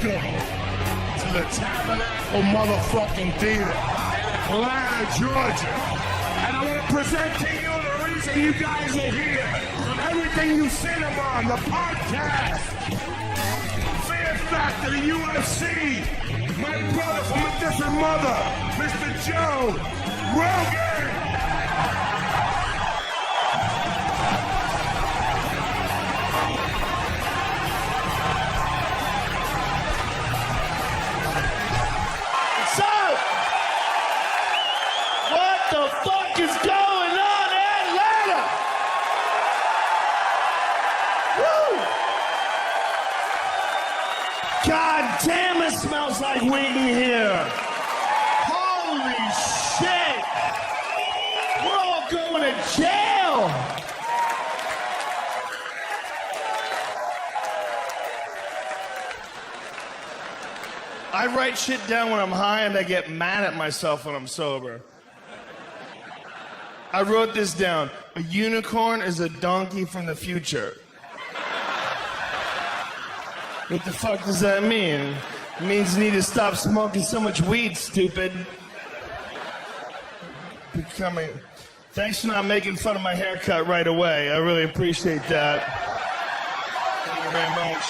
Welcome to the Tabernacle motherfucking Theater in Atlanta, Georgia. And I want to present to you the reason you guys are here. From everything you've seen them on, the podcast, Fear Factor, the UFC, my brother from a different mother, Mr. Joe Rogan. What the fuck is going on in Atlanta? Woo! God damn, it smells like weed in here. Holy shit. We're all going to jail. I write shit down when I'm high and I get mad at myself when I'm sober. I wrote this down. A unicorn is a donkey from the future. What the fuck does that mean? It means you need to stop smoking so much weed, stupid. Thanks for not making fun of my haircut right away. I really appreciate that. Thank you very much.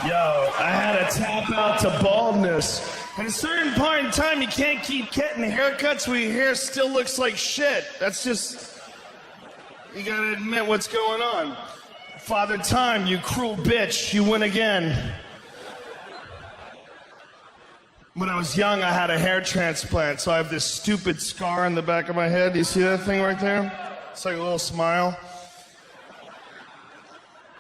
Yo, I had to tap out to baldness. At a certain point in time, you can't keep getting haircuts where your hair still looks like shit. That's just... You gotta admit what's going on. Father Time, you cruel bitch, you win again. When I was young, I had a hair transplant, so I have this stupid scar on the back of my head. You see that thing right there? It's like a little smile.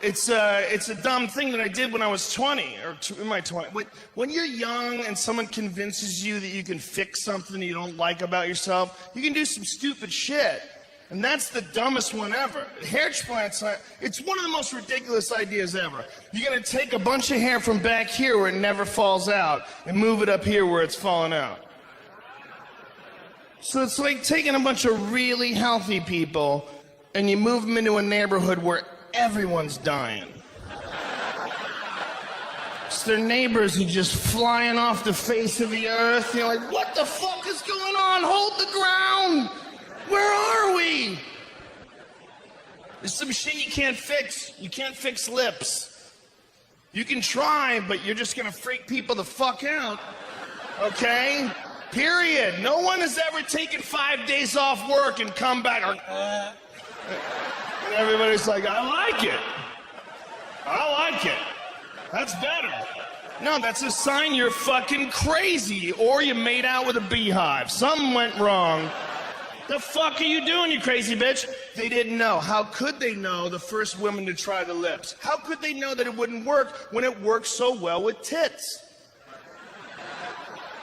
It's a dumb thing that I did when I was 20, or in my 20s. When you're young and someone convinces you that you can fix something you don't like about yourself, you can do some stupid shit. And that's the dumbest one ever. Hair transplants, it's one of the most ridiculous ideas ever. You're gonna take a bunch of hair from back here where it never falls out and move it up here where it's falling out. So it's like taking a bunch of really healthy people and you move them into a neighborhood where everyone's dying. It's their neighbors who just flying off the face of the earth. You're like, what the fuck is going on? Hold the ground. Where are we? There's some shit you can't fix. You can't fix lips. You can try, but you're just gonna freak people the fuck out. Okay? Period. No one has ever taken 5 days off work and come back. And everybody's like, I like it. I like it. That's better. No, that's a sign you're fucking crazy, or you made out with a beehive. Something went wrong. The fuck are you doing, you crazy bitch? They didn't know. How could they know, the first women to try the lips? How could they know that it wouldn't work when it works so well with tits?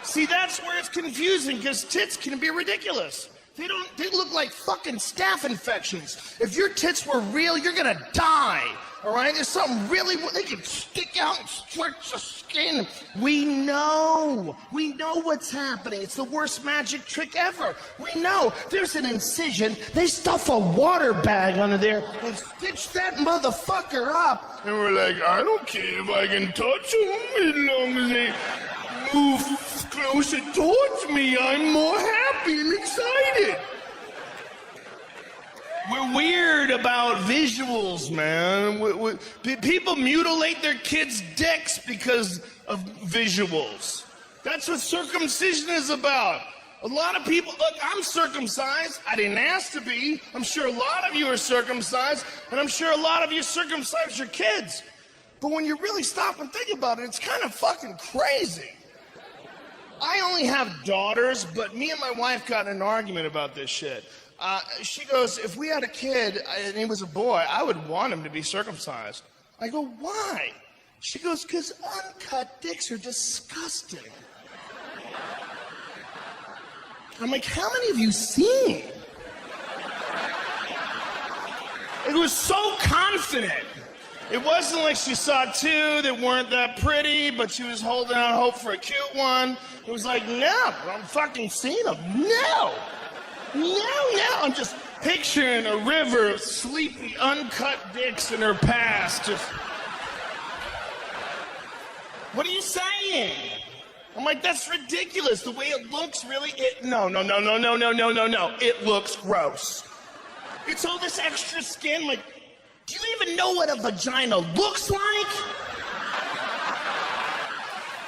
See, that's where it's confusing, because tits can be ridiculous. They look like fucking staph infections. If your tits were real, you're gonna die, all right? There's something really, they can stick out and stretch the skin. We know what's happening. It's the worst magic trick ever. We know there's an incision. They stuff a water bag under there and stitch that motherfucker up. And we're like, I don't care if I can touch them as long as they move closer towards me. I'm more happy and excited. We're weird about visuals, man. People mutilate their kids' dicks because of visuals. That's what circumcision is about. A lot of people, look, I'm circumcised. I didn't ask to be. I'm sure a lot of you are circumcised, and I'm sure a lot of you circumcised your kids. But when you really stop and think about it, it's kind of fucking crazy. I only have daughters, but me and my wife got in an argument about this shit. She goes, if we had a kid and he was a boy, I would want him to be circumcised. I go, why? She goes, because uncut dicks are disgusting. I'm like, how many have you seen? It was so confident. It wasn't like she saw two that weren't that pretty, but she was holding out hope for a cute one. It was like, no, I'm fucking seeing them. No. I'm just picturing a river of sleepy, uncut dicks in her past. Just What are you saying? I'm like, that's ridiculous. The way it looks, really, no. It looks gross. It's all this extra skin. Like, do you even know what a vagina looks like?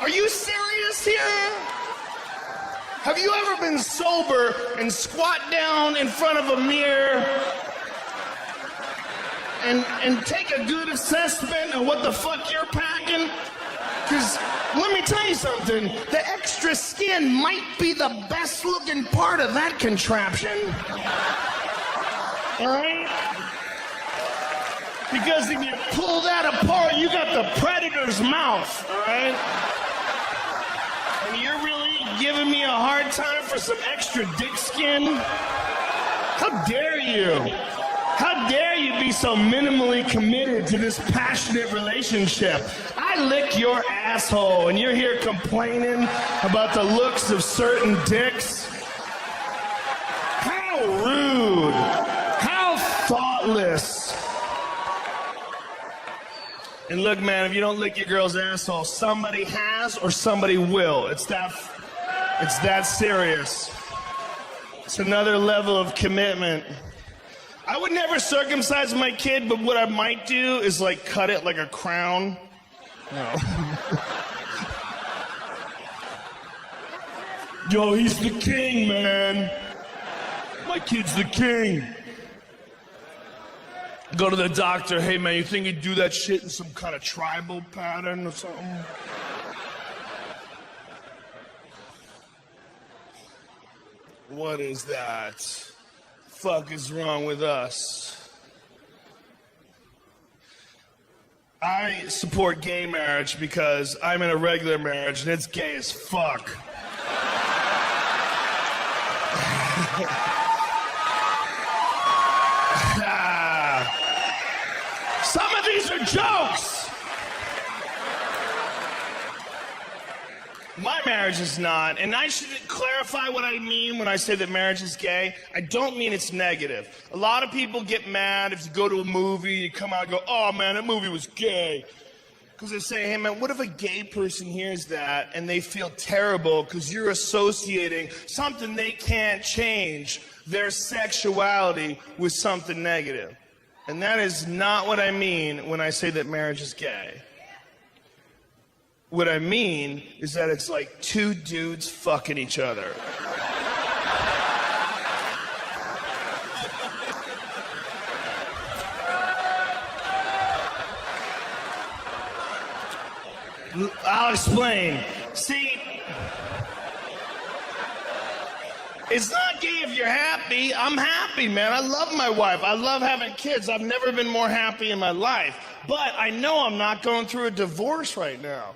Are you serious here? Have you ever been sober and squat down in front of a mirror and take a good assessment of what the fuck you're packing? Because let me tell you something, the extra skin might be the best looking part of that contraption. All right? Because if you pull that apart, you got the predator's mouth, all right? And you're really giving me a hard time for some extra dick skin? How dare you? How dare you be so minimally committed to this passionate relationship? I lick your asshole and you're here complaining about the looks of certain dicks? How rude! How thoughtless! And look, man, if you don't lick your girl's asshole, somebody has or somebody will. It's that serious. It's another level of commitment. I would never circumcise my kid, but what I might do is like cut it like a crown. No. Yo, he's the king, man. My kid's the king. Go to the doctor. Hey, man, you think you'd do that shit in some kind of tribal pattern or something? What is that? Fuck is wrong with us? I support gay marriage because I'm in a regular marriage and it's gay as fuck. Some of these are jokes. My marriage is not, and I should clarify what I mean when I say that marriage is gay. I don't mean it's negative. A lot of people get mad if you go to a movie, you come out and go, oh man, that movie was gay. Because they say, hey man, what if a gay person hears that and they feel terrible because you're associating something they can't change, their sexuality, with something negative. And that is not what I mean when I say that marriage is gay. What I mean is that it's like two dudes fucking each other. I'll explain. See, it's not gay if you're happy. I'm happy, man. I love my wife. I love having kids. I've never been more happy in my life. But I know I'm not going through a divorce right now.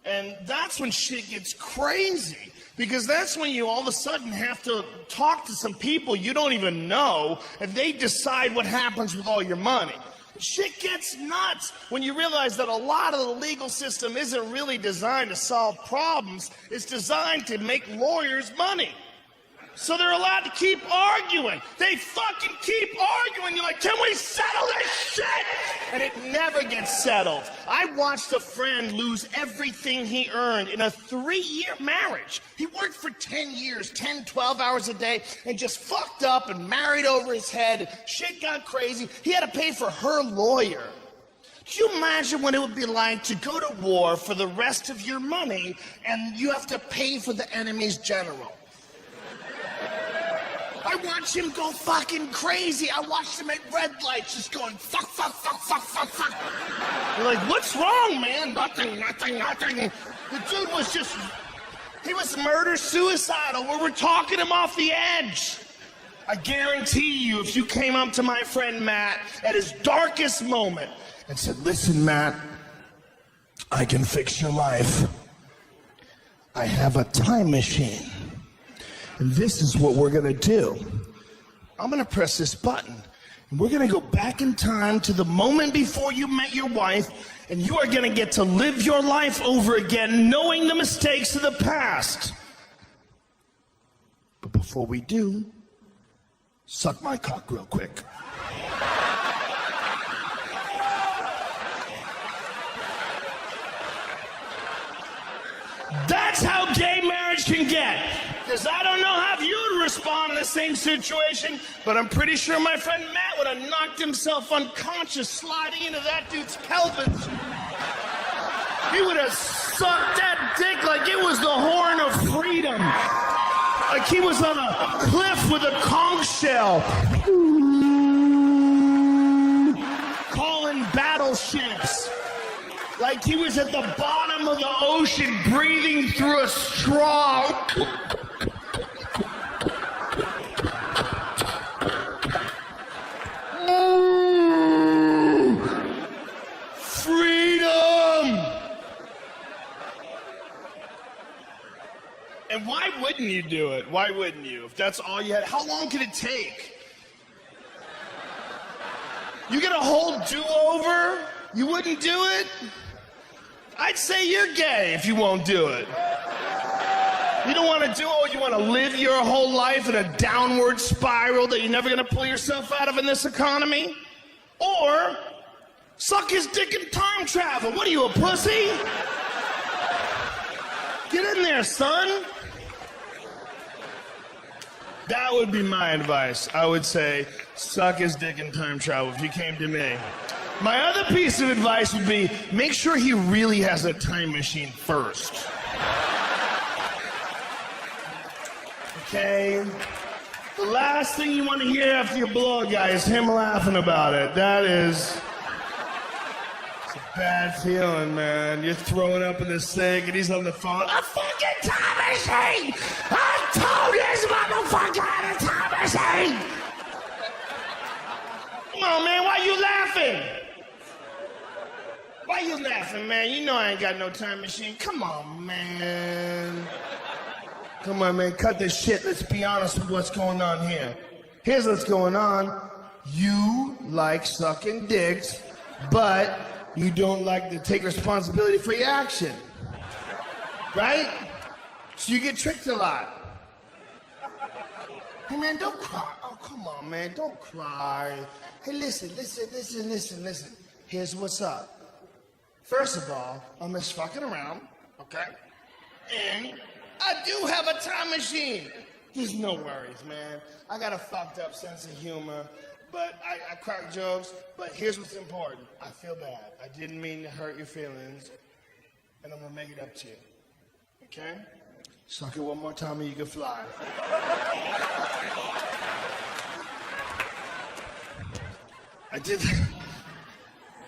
And that's when shit gets crazy. Because that's when you all of a sudden have to talk to some people you don't even know, and they decide what happens with all your money. Shit gets nuts when you realize that a lot of the legal system isn't really designed to solve problems. It's designed to make lawyers money. So they're allowed to keep arguing. They fucking keep arguing. You're like, can we settle this shit? And it never gets settled. I watched a friend lose everything he earned in a 3-year marriage. He worked for 10 years, 10, 12 hours a day, and just fucked up and married over his head. Shit got crazy. He had to pay for her lawyer. Do you imagine what it would be like to go to war for the rest of your money and you have to pay for the enemy's general? I watched him go fucking crazy. I watched him at red lights just going fuck, fuck, fuck, fuck, fuck, fuck. You're like, what's wrong, man? Nothing. The dude was just, he was murder-suicidal. We were talking him off the edge. I guarantee you, if you came up to my friend Matt at his darkest moment and said, listen, Matt, I can fix your life. I have a time machine. And this is what we're gonna do. I'm gonna press this button, and we're gonna go back in time to the moment before you met your wife, and you are gonna get to live your life over again, knowing the mistakes of the past. But before we do, suck my cock real quick. That's how gay marriage can get. Because I don't know how you'd respond in the same situation, but I'm pretty sure my friend Matt would have knocked himself unconscious sliding into that dude's pelvis. He would have sucked that dick like it was the horn of freedom. Like he was on a cliff with a conch shell. Calling battleships. Like he was at the bottom of the ocean breathing through a straw. Freedom! And why wouldn't you do it? Why wouldn't you? If that's all you had, how long could it take? You get a whole do-over? You wouldn't do it? I'd say you're gay if you won't do it. You don't want to do it, you want to live your whole life in a downward spiral that you're never going to pull yourself out of in this economy? Or suck his dick in time travel. What are you, a pussy? Get in there, son. That would be my advice. I would say, suck his dick in time travel if you came to me. My other piece of advice would be, make sure he really has a time machine first. Okay? The last thing you want to hear after you blow a guy is him laughing about it. That is... it's a bad feeling, man. You're throwing up in this thing and he's on the phone. A fucking time machine! I told this motherfucker had a time machine! Come on, man, why you laughing? Why you laughing, man? You know I ain't got no time machine. Come on, man. Come on, man, cut this shit. Let's be honest with what's going on here. Here's what's going on. You like sucking dicks, but you don't like to take responsibility for your action. Right? So you get tricked a lot. Hey, man, don't cry. Oh, come on, man, don't cry. Hey, listen. Here's what's up. First of all, I'm just fucking around, okay? And I do have a time machine. There's no worries, man. I got a fucked up sense of humor, but I crack jokes. But here's what's important. I feel bad. I didn't mean to hurt your feelings, and I'm gonna make it up to you. Okay? Suck it one more time and you can fly. I did.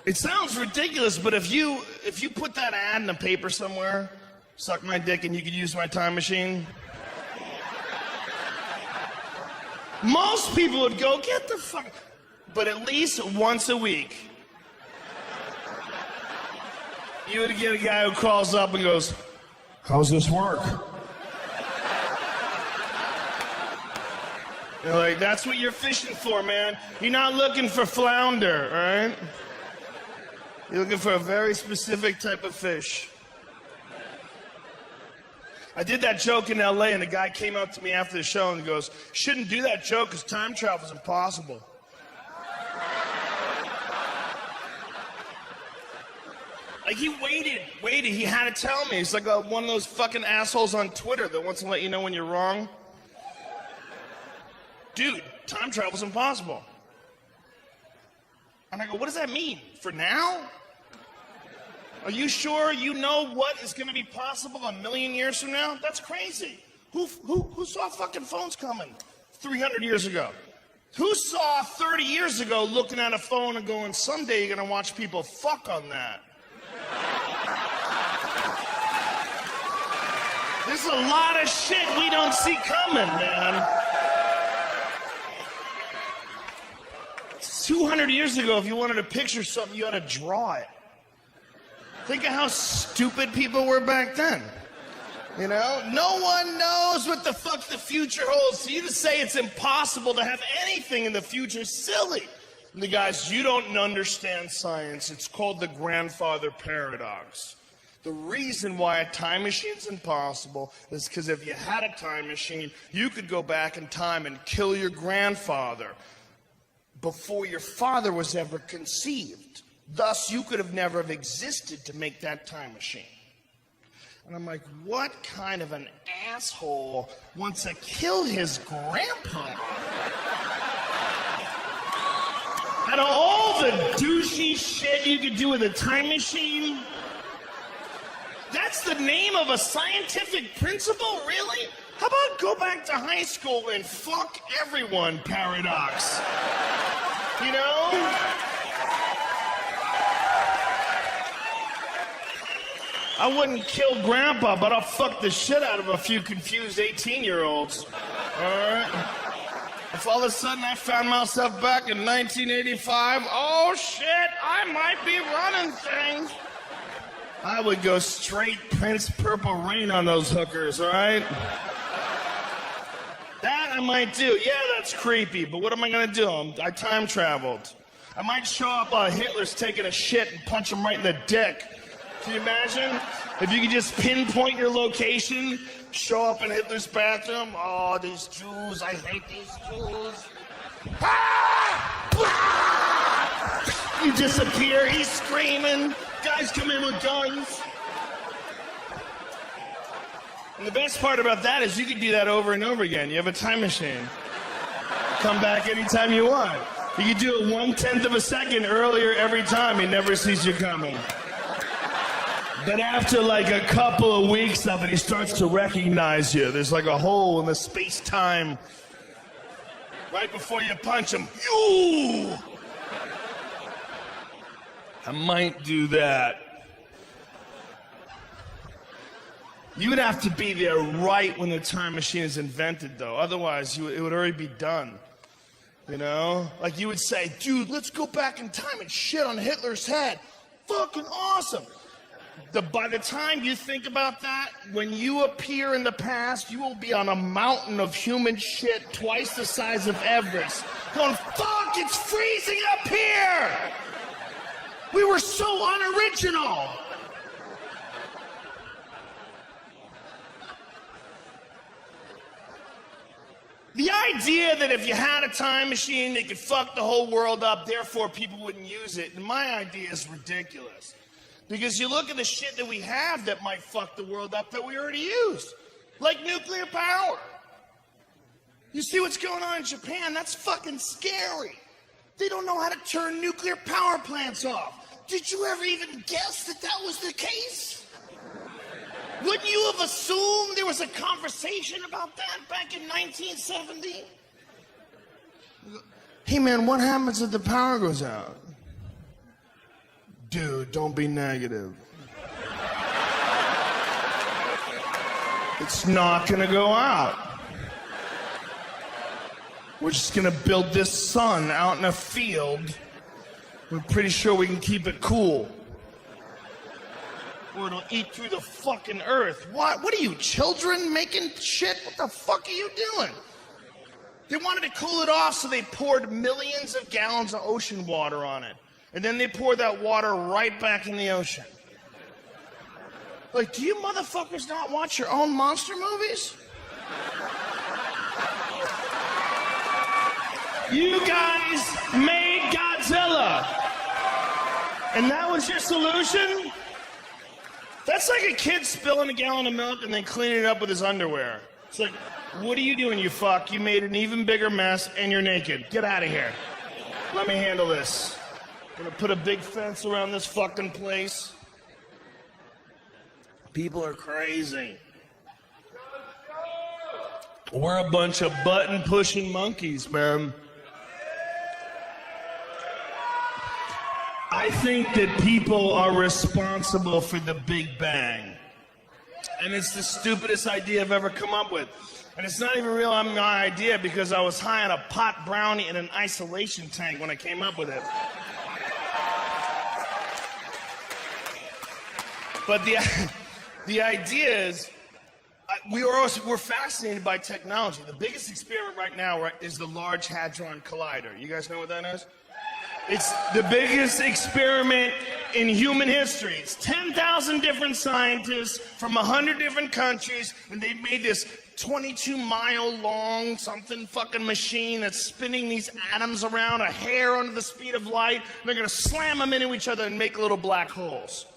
It sounds ridiculous, but if you put that ad in the paper somewhere, suck my dick and you could use my time machine, most people would go, get the fuck. But at least once a week, you would get a guy who calls up and goes, how's this work? You're like, that's what you're fishing for, man. You're not looking for flounder, all right? You're looking for a very specific type of fish. I did that joke in LA and the guy came up to me after the show and goes, shouldn't do that joke because time travel is impossible. Like he waited, he had to tell me. He's like one of those fucking assholes on Twitter that wants to let you know when you're wrong. Dude, time travel's impossible. And I go, what does that mean? For now? Are you sure you know what is going to be possible a million years from now? That's crazy. Who saw fucking phones coming 300 years ago? Who saw 30 years ago looking at a phone and going, someday you're going to watch people fuck on that? There's a lot of shit we don't see coming, man. 200 years ago, if you wanted to picture something, you had to draw it. Think of how stupid people were back then. You know? No one knows what the fuck the future holds. So you to say it's impossible to have anything in the future is silly. And the guys, you don't understand science. It's called the grandfather paradox. The reason why a time machine's impossible is because if you had a time machine, you could go back in time and kill your grandfather before your father was ever conceived. Thus, you could have never have existed to make that time machine. And I'm like, what kind of an asshole wants to kill his grandpa? Out of all the douchey shit you could do with a time machine, that's the name of a scientific principle, really? How about go back to high school and fuck everyone paradox? You know? I wouldn't kill Grandpa, but I'll fuck the shit out of a few confused 18-year-olds. All right? If all of a sudden I found myself back in 1985, oh shit, I might be running things. I would go straight Prince Purple Rain on those hookers, all right? That I might do. Yeah, that's creepy, but what am I gonna do? I time traveled. I might show up while Hitler's taking a shit and punch him right in the dick. Can you imagine? If you could just pinpoint your location, show up in Hitler's bathroom. Oh, these Jews, I hate these Jews. Ah! Ah! You disappear, he's screaming. Guys come in with guns. And the best part about that is you can do that over and over again. You have a time machine. Come back anytime you want. You can do it 1/10 of a second earlier every time. He never sees you coming. But after like a couple of weeks of it, he starts to recognize you. There's like a hole in the space-time right before you punch him. You! I might do that. You would have to be there right when the time machine is invented, though. Otherwise, it would already be done. You know? Like you would say, dude, let's go back in time and shit on Hitler's head. Fucking awesome. By the time you think about that, when you appear in the past, you will be on a mountain of human shit twice the size of Everest. Going, fuck, it's freezing up here! We were so unoriginal! The idea that if you had a time machine, they could fuck the whole world up, therefore people wouldn't use it, and my idea is ridiculous. Because you look at the shit that we have that might fuck the world up that we already use. Like nuclear power. You see what's going on in Japan? That's fucking scary. They don't know how to turn nuclear power plants off. Did you ever even guess that that was the case? Wouldn't you have assumed there was a conversation about that back in 1970? Hey man, what happens if the power goes out? Dude, don't be negative. It's not gonna go out. We're just gonna build this sun out in a field. We're pretty sure we can keep it cool. Or it'll eat through the fucking earth. What are you, children making shit? What the fuck are you doing? They wanted to cool it off, so they poured millions of gallons of ocean water on it. And then they pour that water right back in the ocean. Like, do you motherfuckers not watch your own monster movies? You guys made Godzilla. And that was your solution? That's like a kid spilling a gallon of milk and then cleaning it up with his underwear. It's like, what are you doing, you fuck? You made an even bigger mess and you're naked. Get out of here. Let me handle this. I'm gonna put a big fence around this fucking place. People are crazy. We're a bunch of button-pushing monkeys, man. I think that people are responsible for the Big Bang. And it's the stupidest idea I've ever come up with. And it's not even really my idea because I was high on a pot brownie in an isolation tank when I came up with it. But the idea is, we're fascinated by technology. The biggest experiment right now is the Large Hadron Collider. You guys know what that is? It's the biggest experiment in human history. It's 10,000 different scientists from 100 different countries, and they made this 22-mile-long something fucking machine that's spinning these atoms around a hair under the speed of light, and they're gonna slam them into each other and make little black holes.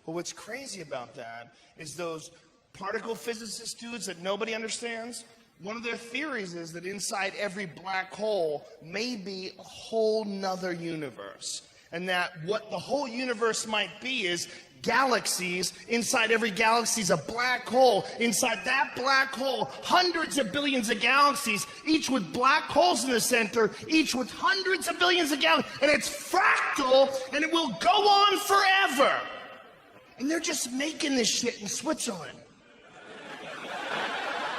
But what's crazy about that is those particle physicist dudes that nobody understands, one of their theories is that inside every black hole may be a whole nother universe. And that what the whole universe might be is galaxies. Inside every galaxy is a black hole. Inside that black hole, hundreds of billions of galaxies, each with black holes in the center, each with hundreds of billions of galaxies. And it's fractal, and it will go on forever. And they're just making this shit in Switzerland.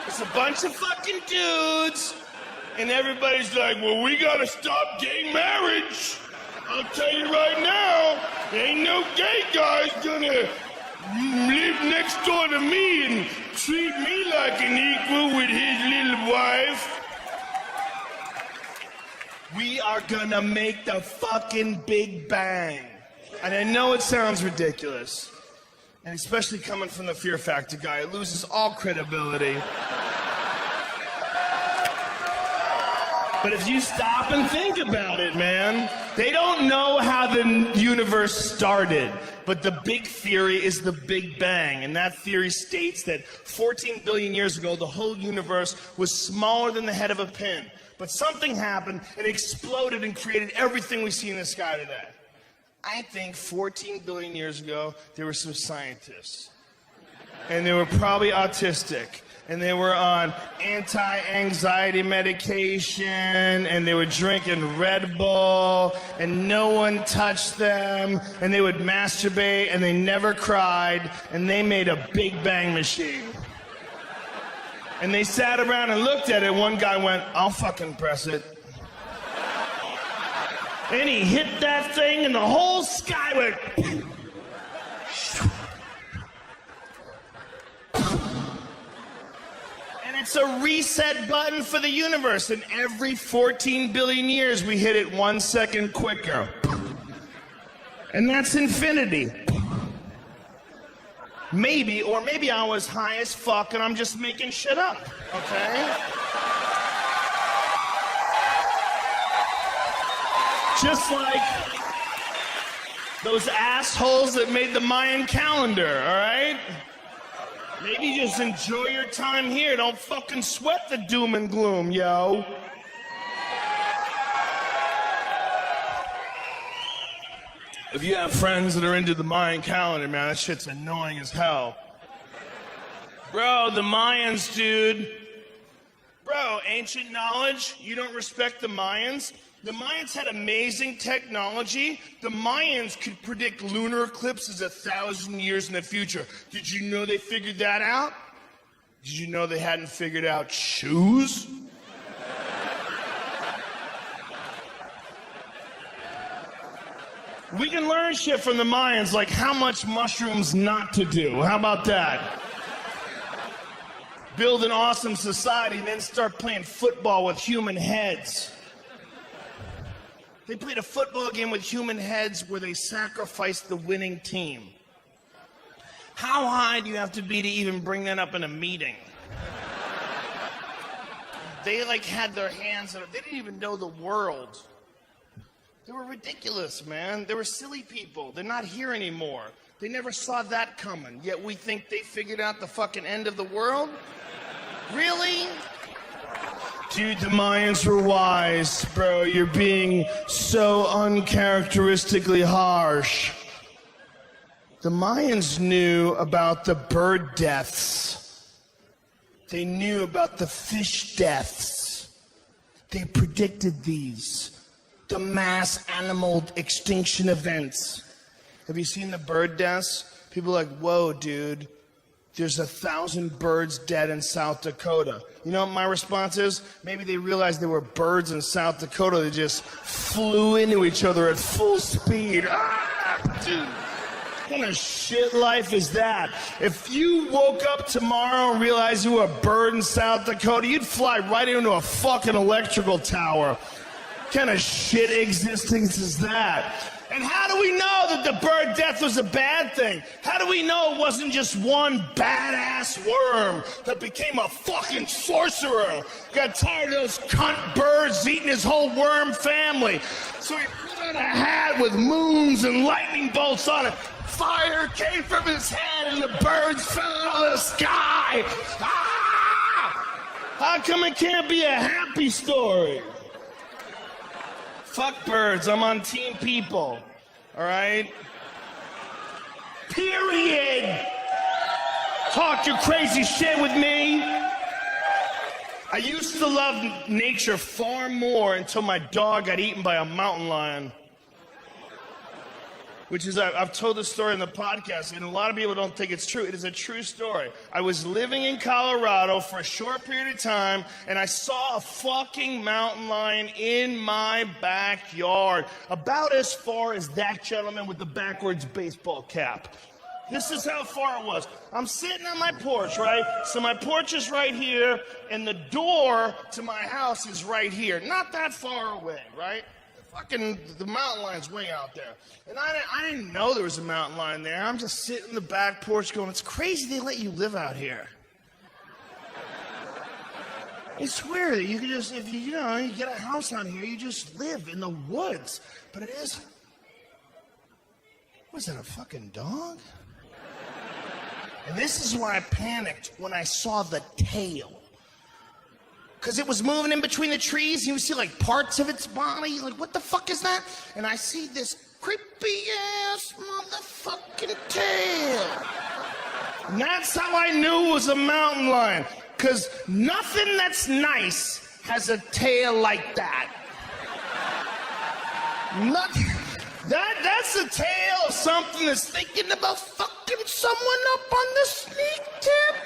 It's a bunch of fucking dudes, and everybody's like, well, we gotta stop gay marriage. I'll tell you right now, ain't no gay guy's gonna live next door to me and treat me like an equal with his little wife. We are gonna make the fucking Big Bang. And I know it sounds ridiculous, and especially coming from the Fear Factor guy, it loses all credibility. But if you stop and think about it, man, they don't know how the universe started. But the big theory is the Big Bang. And that theory states that 14 billion years ago, the whole universe was smaller than the head of a pin. But something happened and exploded and created everything we see in the sky today. I think 14 billion years ago, there were some scientists. And they were probably autistic. And they were on anti-anxiety medication, and they were drinking Red Bull, and no one touched them, and they would masturbate, and they never cried, and they made a Big Bang machine. And they sat around and looked at it. One guy went, I'll fucking press it. And he hit that thing, and the whole sky went... It's a reset button for the universe, and every 14 billion years we hit it 1 second quicker. And that's infinity. Maybe, or maybe I was high as fuck and I'm just making shit up, okay? Just like those assholes that made the Mayan calendar, all right? Maybe just enjoy your time here. Don't fucking sweat the doom and gloom, yo. If you have friends that are into the Mayan calendar, man, that shit's annoying as hell. Bro, the Mayans, dude. Bro, ancient knowledge, you don't respect the Mayans? The Mayans had amazing technology. The Mayans could predict lunar eclipses 1,000 years in the future. Did you know they figured that out? Did you know they hadn't figured out shoes? We can learn shit from the Mayans, like how much mushrooms not to do. How about that? Build an awesome society and then start playing football with human heads. They played a football game with human heads where they sacrificed the winning team. How high do you have to be to even bring that up in a meeting? They like had their hands on it. They didn't even know the world. They were ridiculous, man. They were silly people. They're not here anymore. They never saw that coming. Yet we think they figured out the fucking end of the world? Really? Dude, the Mayans were wise, bro. You're being so uncharacteristically harsh. The Mayans knew about the bird deaths. They knew about the fish deaths. They predicted these. The mass animal extinction events. Have you seen the bird deaths? People are like, whoa, dude. There's 1,000 birds dead in South Dakota. You know what my response is? Maybe they realized there were birds in South Dakota that just flew into each other at full speed. Ah, dude. What kind of shit life is that? If you woke up tomorrow and realized you were a bird in South Dakota, you'd fly right into a fucking electrical tower. What kind of shit existence is that? And how do we know that the bird death was a bad thing? How do we know it wasn't just one badass worm that became a fucking sorcerer? Got tired of those cunt birds eating his whole worm family. So he put on a hat with moons and lightning bolts on it. Fire came from his head and the birds fell out of the sky. Ah! How come it can't be a happy story? Fuck birds, I'm on team people. All right? Period. Talk your crazy shit with me. I used to love nature far more until my dog got eaten by a mountain lion. Which is, I've told this story in the podcast, and a lot of people don't think it's true. It is a true story. I was living in Colorado for a short period of time, and I saw a fucking mountain lion in my backyard, about as far as that gentleman with the backwards baseball cap. This is how far it was. I'm sitting on my porch, right? So my porch is right here, and the door to my house is right here. Not that far away, right? The mountain lion's way out there. And I didn't know there was a mountain lion there. I'm just sitting in the back porch going, it's crazy they let you live out here. It's weird that you can just, if you get a house out here, you just live in the woods. But it is, was that a fucking dog? And this is why I panicked when I saw the tail. Because it was moving in between the trees, and you would see like parts of its body. Like, what the fuck is that? And I see this creepy ass motherfucking tail. And that's how I knew it was a mountain lion. Because nothing that's nice has a tail like that. Nothing. That's the tail of something that's thinking about fucking someone up on the sneak tip.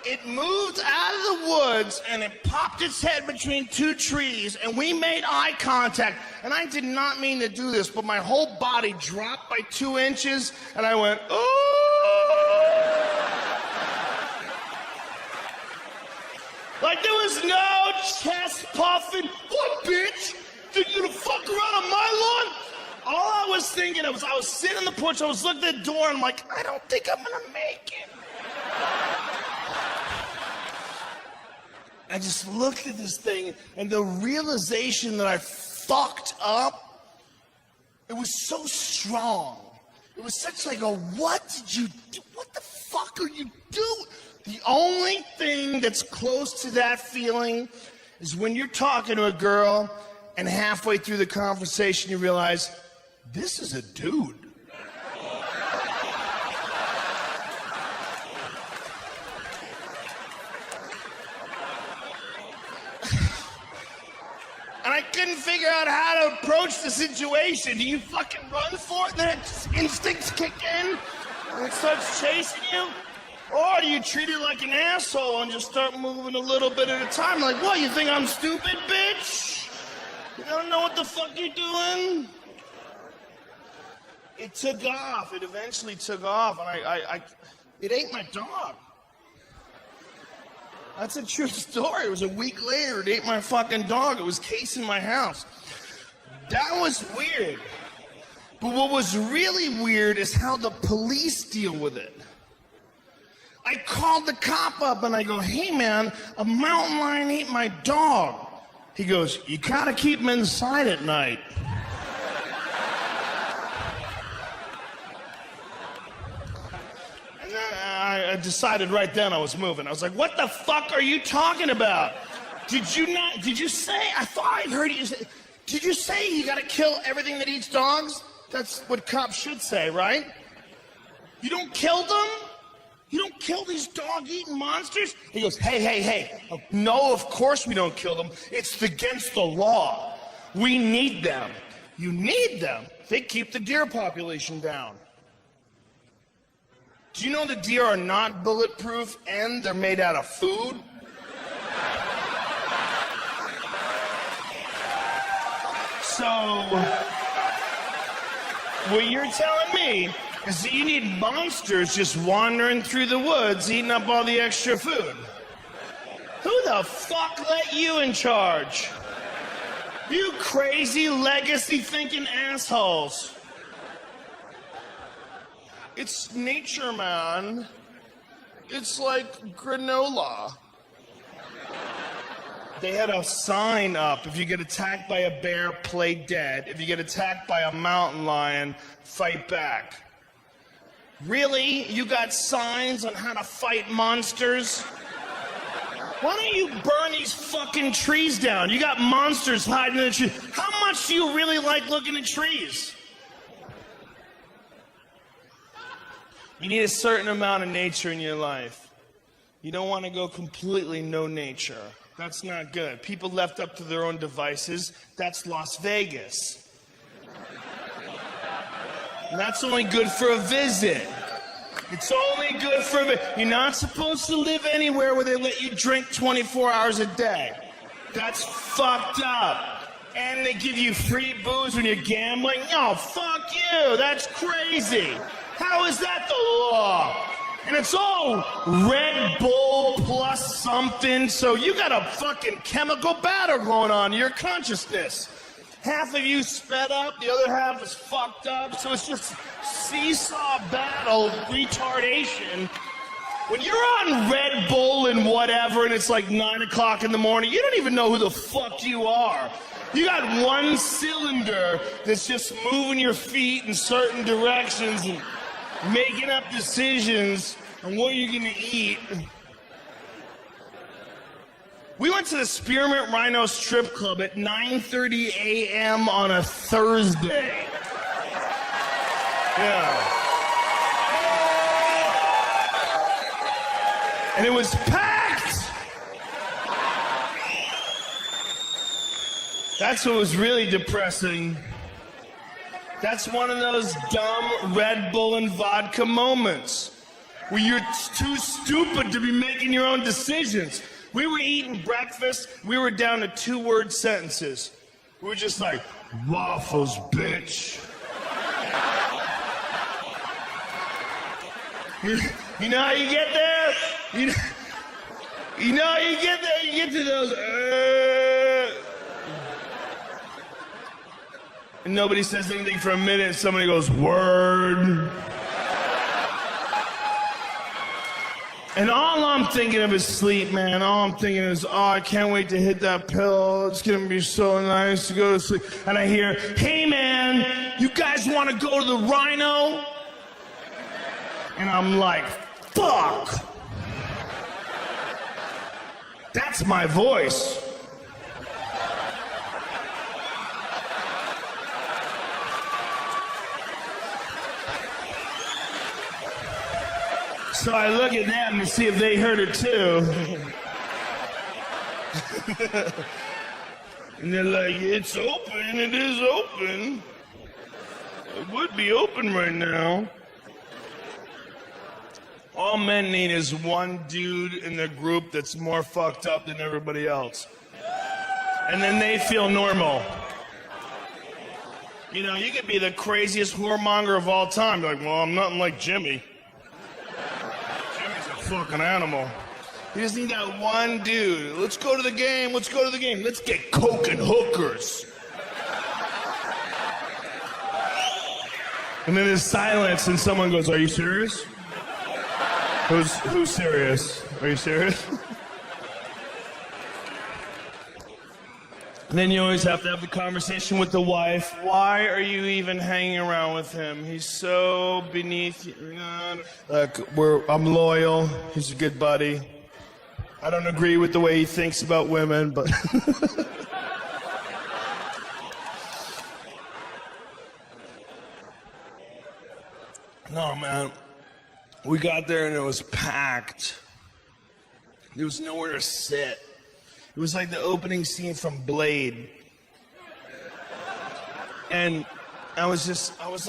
It moved out of the woods and it popped its head between two trees and we made eye contact. And I did not mean to do this, but my whole body dropped by 2 inches and I went, oh! Like there was no chest puffing. What, bitch? Think you gonna fuck around on my lawn? All I was thinking, I was sitting on the porch, I was looking at the door and I'm like, I don't think I'm gonna make it. I just looked at this thing, and the realization that I fucked up, it was so strong. It was such like a, what did you do? What the fuck are you doing? The only thing that's close to that feeling is when you're talking to a girl, and halfway through the conversation you realize, this is a dude. And I couldn't figure out how to approach the situation. Do you fucking run for it, then instincts kick in, and it starts chasing you? Or do you treat it like an asshole and just start moving a little bit at a time? Like, what, you think I'm stupid, bitch? You don't know what the fuck you're doing? It took off. It eventually took off, and it ate my dog. That's a true story. It was a week later, it ate my fucking dog. It was casing my house. That was weird. But what was really weird is how the police deal with it. I called the cop up and I go, hey man, a mountain lion ate my dog. He goes, you gotta keep him inside at night. I decided right then I was moving. I was like, what the fuck are you talking about? Did you say, I thought I heard you say, did you say you gotta kill everything that eats dogs? That's what cops should say, right? You don't kill them? You don't kill these dog-eating monsters? He goes, hey. No, of course we don't kill them. It's against the law. We need them. You need them. They keep the deer population down. Do you know the deer are not bulletproof and they're made out of food? So, what you're telling me is that you need monsters just wandering through the woods eating up all the extra food. Who the fuck let you in charge? You crazy legacy-thinking assholes. It's nature, man. It's like granola. They had a sign up: if you get attacked by a bear, play dead. If you get attacked by a mountain lion, fight back. Really? You got signs on how to fight monsters? Why don't you burn these fucking trees down? You got monsters hiding in the trees. How much do you really like looking at trees? You need a certain amount of nature in your life. You don't want to go completely no nature. That's not good. People left up to their own devices, that's Las Vegas. And that's only good for a visit. It's only good for a visit. You're not supposed to live anywhere where they let you drink 24 hours a day. That's fucked up. And they give you free booze when you're gambling. Oh, fuck you. That's crazy. How is that the law? And it's all Red Bull plus something, so you got a fucking chemical battle going on in your consciousness. Half of you sped up, the other half is fucked up, so it's just seesaw battle retardation. When you're on Red Bull and whatever, and it's like 9 o'clock in the morning, you don't even know who the fuck you are. You got one cylinder that's just moving your feet in certain directions and making up decisions on what you're gonna eat. We went to the Spearmint Rhino Strip Club at 9:30 a.m. on a Thursday. Yeah. And it was packed! That's what was really depressing. That's one of those dumb Red Bull and vodka moments where you're too stupid to be making your own decisions. We were eating breakfast, we were down to 2-word sentences. We were just like, waffles, bitch. You know how you get there? You know how you get there? You get to those, and nobody says anything for a minute, and somebody goes, word. And all I'm thinking of is sleep, man. All I'm thinking is, oh, I can't wait to hit that pill. It's gonna be so nice to go to sleep. And I hear, hey, man, you guys want to go to the Rhino? And I'm like, fuck. That's my voice. So I look at them to see if they heard it too. And they're like, it's open, it is open. It would be open right now. All men need is one dude in the group that's more fucked up than everybody else. And then they feel normal. You know, you could be the craziest whoremonger of all time. You're like, well, I'm nothing like Jimmy. Fucking animal. You just need that one dude. Let's go to the game. Let's go to the game. Let's get coke and hookers. And then there's silence, and someone goes, "Are you serious? Who's serious? Are you serious?" And then you always have to have the conversation with the wife. Why are you even hanging around with him? He's so beneath you. Look, I'm loyal. He's a good buddy. I don't agree with the way he thinks about women, but... No, man. We got there and it was packed. There was nowhere to sit. It was like the opening scene from Blade. And I was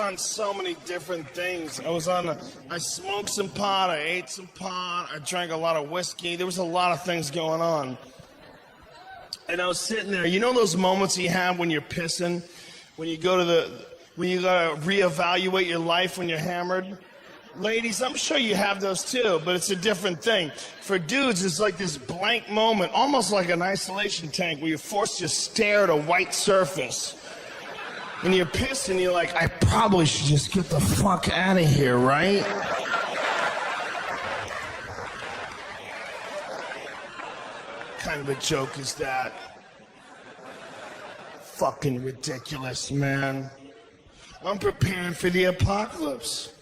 on so many different things. I smoked some pot, I ate some pot, I drank a lot of whiskey. There was a lot of things going on. And I was sitting there. You know those moments you have when you're pissing? When you gotta reevaluate your life when you're hammered? Ladies, I'm sure you have those too, but it's a different thing. For dudes, it's like this blank moment, almost like an isolation tank where you're forced to stare at a white surface. And you're pissed and you're like, I probably should just get the fuck out of here, right? kind of a joke is that? Fucking ridiculous, man. I'm preparing for the apocalypse.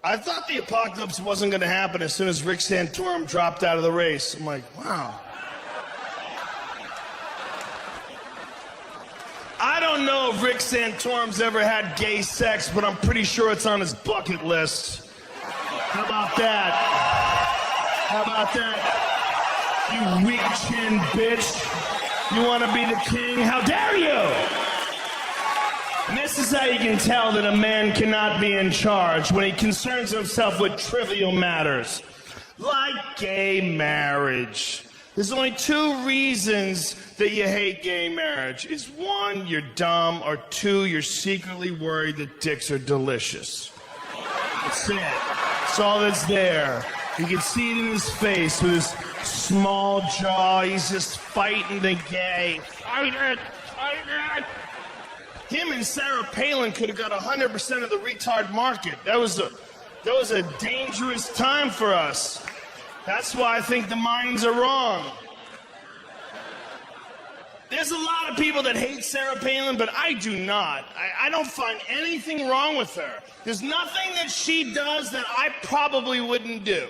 I thought the apocalypse wasn't going to happen as soon as Rick Santorum dropped out of the race. I'm like, wow. I don't know if Rick Santorum's ever had gay sex, but I'm pretty sure it's on his bucket list. How about that? How about that? You weak chin bitch. You want to be the king? How dare you? And this is how you can tell that a man cannot be in charge, when he concerns himself with trivial matters, like gay marriage. There's only two reasons that you hate gay marriage. Is one, you're dumb, or two, you're secretly worried that dicks are delicious. That's it. That's all that's there. You can see it in his face with his small jaw. He's just fighting the gay. Fight it! Fight it! Him and Sarah Palin could have got 100% of the retard market. That was a dangerous time for us. That's why I think the minds are wrong. There's a lot of people that hate Sarah Palin, but I do not. I don't find anything wrong with her. There's nothing that she does that I probably wouldn't do.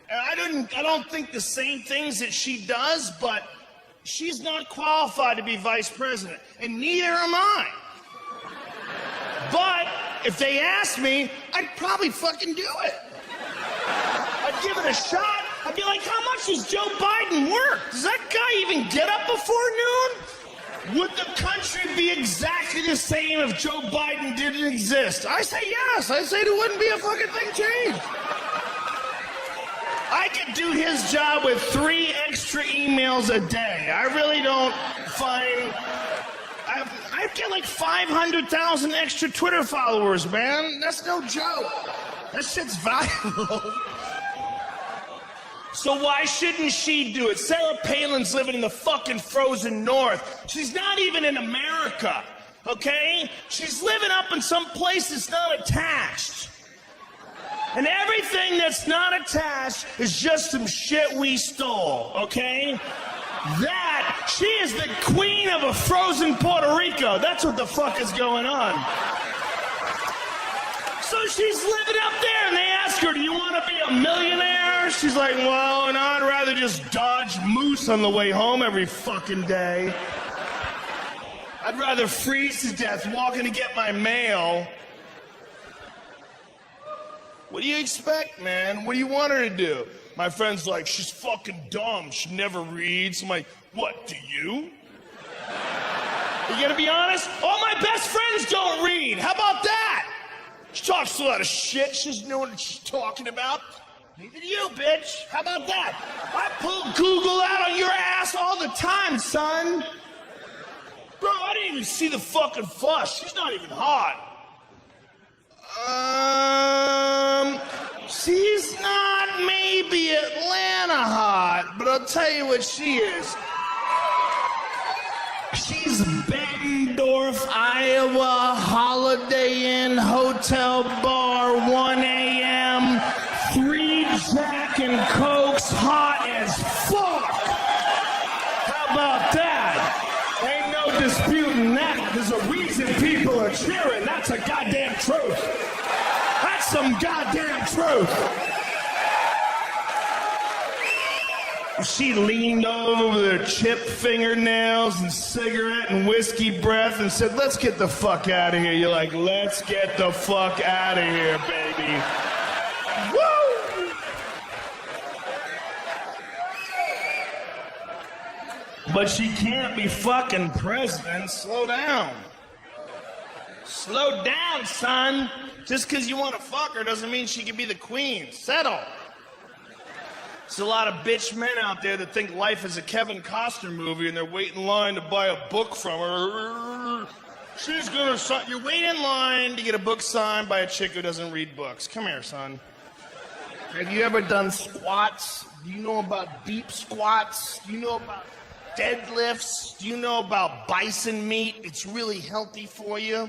And I don't think the same things that she does, but she's not qualified to be vice president, and neither am I. But if they asked me, I'd probably fucking do it. I'd give it a shot. I'd be like, how much does Joe Biden work? Does that guy even get up before noon? Would the country be exactly the same if Joe Biden didn't exist? I say yes. I say there wouldn't be a fucking thing changed. I could do his job with 3 extra emails a day. I really don't find... I get like 500,000 extra Twitter followers, man. That's no joke. That shit's valuable. So why shouldn't she do it? Sarah Palin's living in the fucking frozen north. She's not even in America, okay? She's living up in some place that's not attached. And everything that's not attached is just some shit we stole, okay? That, she is the queen of a frozen Puerto Rico. That's what the fuck is going on. So she's living up there, and they ask her, do you want to be a millionaire? She's like, well, no, I'd rather just dodge moose on the way home every fucking day. I'd rather freeze to death walking to get my mail. What do you expect, man? What do you want her to do? My friend's like, she's fucking dumb. She never reads. I'm like, what, do you? You gonna be honest? All my best friends don't read. How about that? She talks a lot of shit. She doesn't know what she's talking about. Neither do you, bitch. How about that? I pull Google out on your ass all the time, son. Bro, I didn't even see the fucking fuss. She's not even hot. She's not maybe Atlanta hot, but I'll tell you what she is. She's Bettendorf, Iowa, Holiday Inn, Hotel Bar, 1 a.m., 3 Jack and Cokes, hot as fuck. How about that? Ain't no disputing that. There's a reason people are cheering. That's a goddamn truth. That's some goddamn truth. She leaned over with her chipped fingernails and cigarette and whiskey breath and said, let's get the fuck out of here. You're like, let's get the fuck out of here, baby. Woo! But she can't be fucking president. Slow down. Slow down, son. Just because you want to fuck her doesn't mean she can be the queen. Settle. There's a lot of bitch men out there that think life is a Kevin Costner movie and they're waiting in line to buy a book from her. She's gonna sign. You wait in line to get a book signed by a chick who doesn't read books. Come here, son. Have you ever done squats? Do you know about deep squats? Do you know about deadlifts? Do you know about bison meat? It's really healthy for you.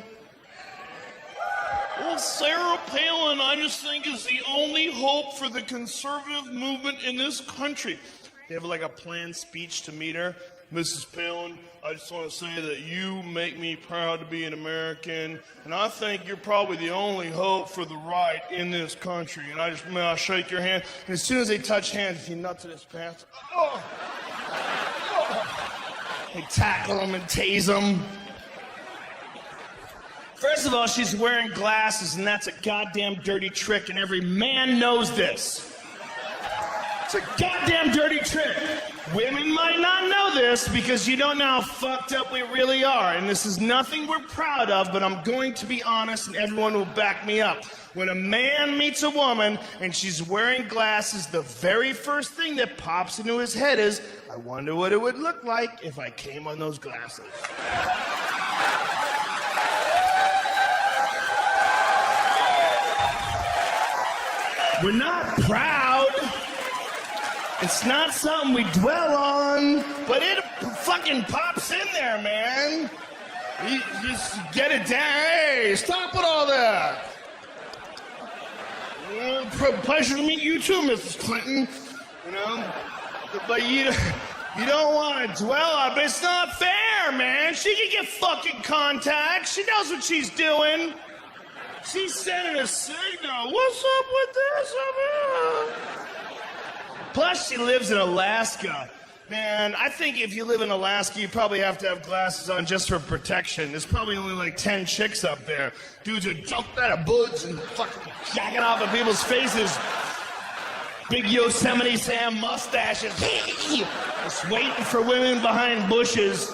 Well, Sarah Palin, I just think, is the only hope for the conservative movement in this country. They have like a planned speech to meet her. Mrs. Palin, I just want to say that you make me proud to be an American, and I think you're probably the only hope for the right in this country. And may I shake your hand? And as soon as they touch hands, he nuts in his pants. Oh. They tackle him and tase him. First of all, she's wearing glasses, and that's a goddamn dirty trick, and every man knows this. It's a goddamn dirty trick. Women might not know this because you don't know how fucked up we really are, and this is nothing we're proud of, but I'm going to be honest, and everyone will back me up. When a man meets a woman and she's wearing glasses, the very first thing that pops into his head is, I wonder what it would look like if I came on those glasses. We're not proud. It's not something we dwell on, but it fucking pops in there, man. You just get it down. Hey, stop with all that. Pleasure to meet you too, Mrs. Clinton. You know, but you don't want to dwell on it. But it's not fair, man. She can get fucking contacts. She knows what she's doing. She's sending a signal. What's up with this? Plus, she lives in Alaska. Man, I think if you live in Alaska, you probably have to have glasses on just for protection. There's probably only like 10 chicks up there. Dudes are jumping out of boots and fucking jacking off of people's faces. Big Yosemite Sam mustaches. Just waiting for women behind bushes.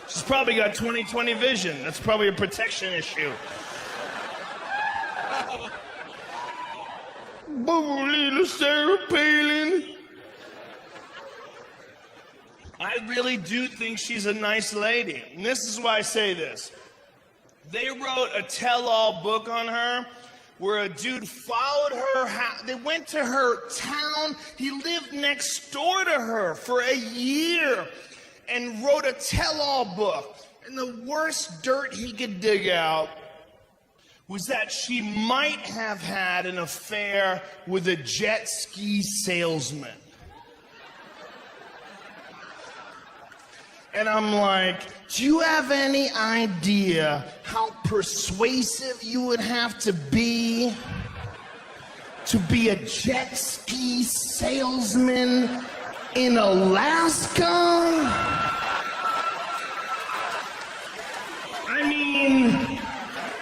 She's probably got 20/20 vision. That's probably a protection issue. Little Sarah Palin. I really do think she's a nice lady. And this is why I say this. They wrote a tell-all book on her where a dude followed her house. They went to her town. He lived next door to her for a year and wrote a tell-all book. And the worst dirt he could dig out was that she might have had an affair with a jet ski salesman. And I'm like, do you have any idea how persuasive you would have to be a jet ski salesman in Alaska? I mean,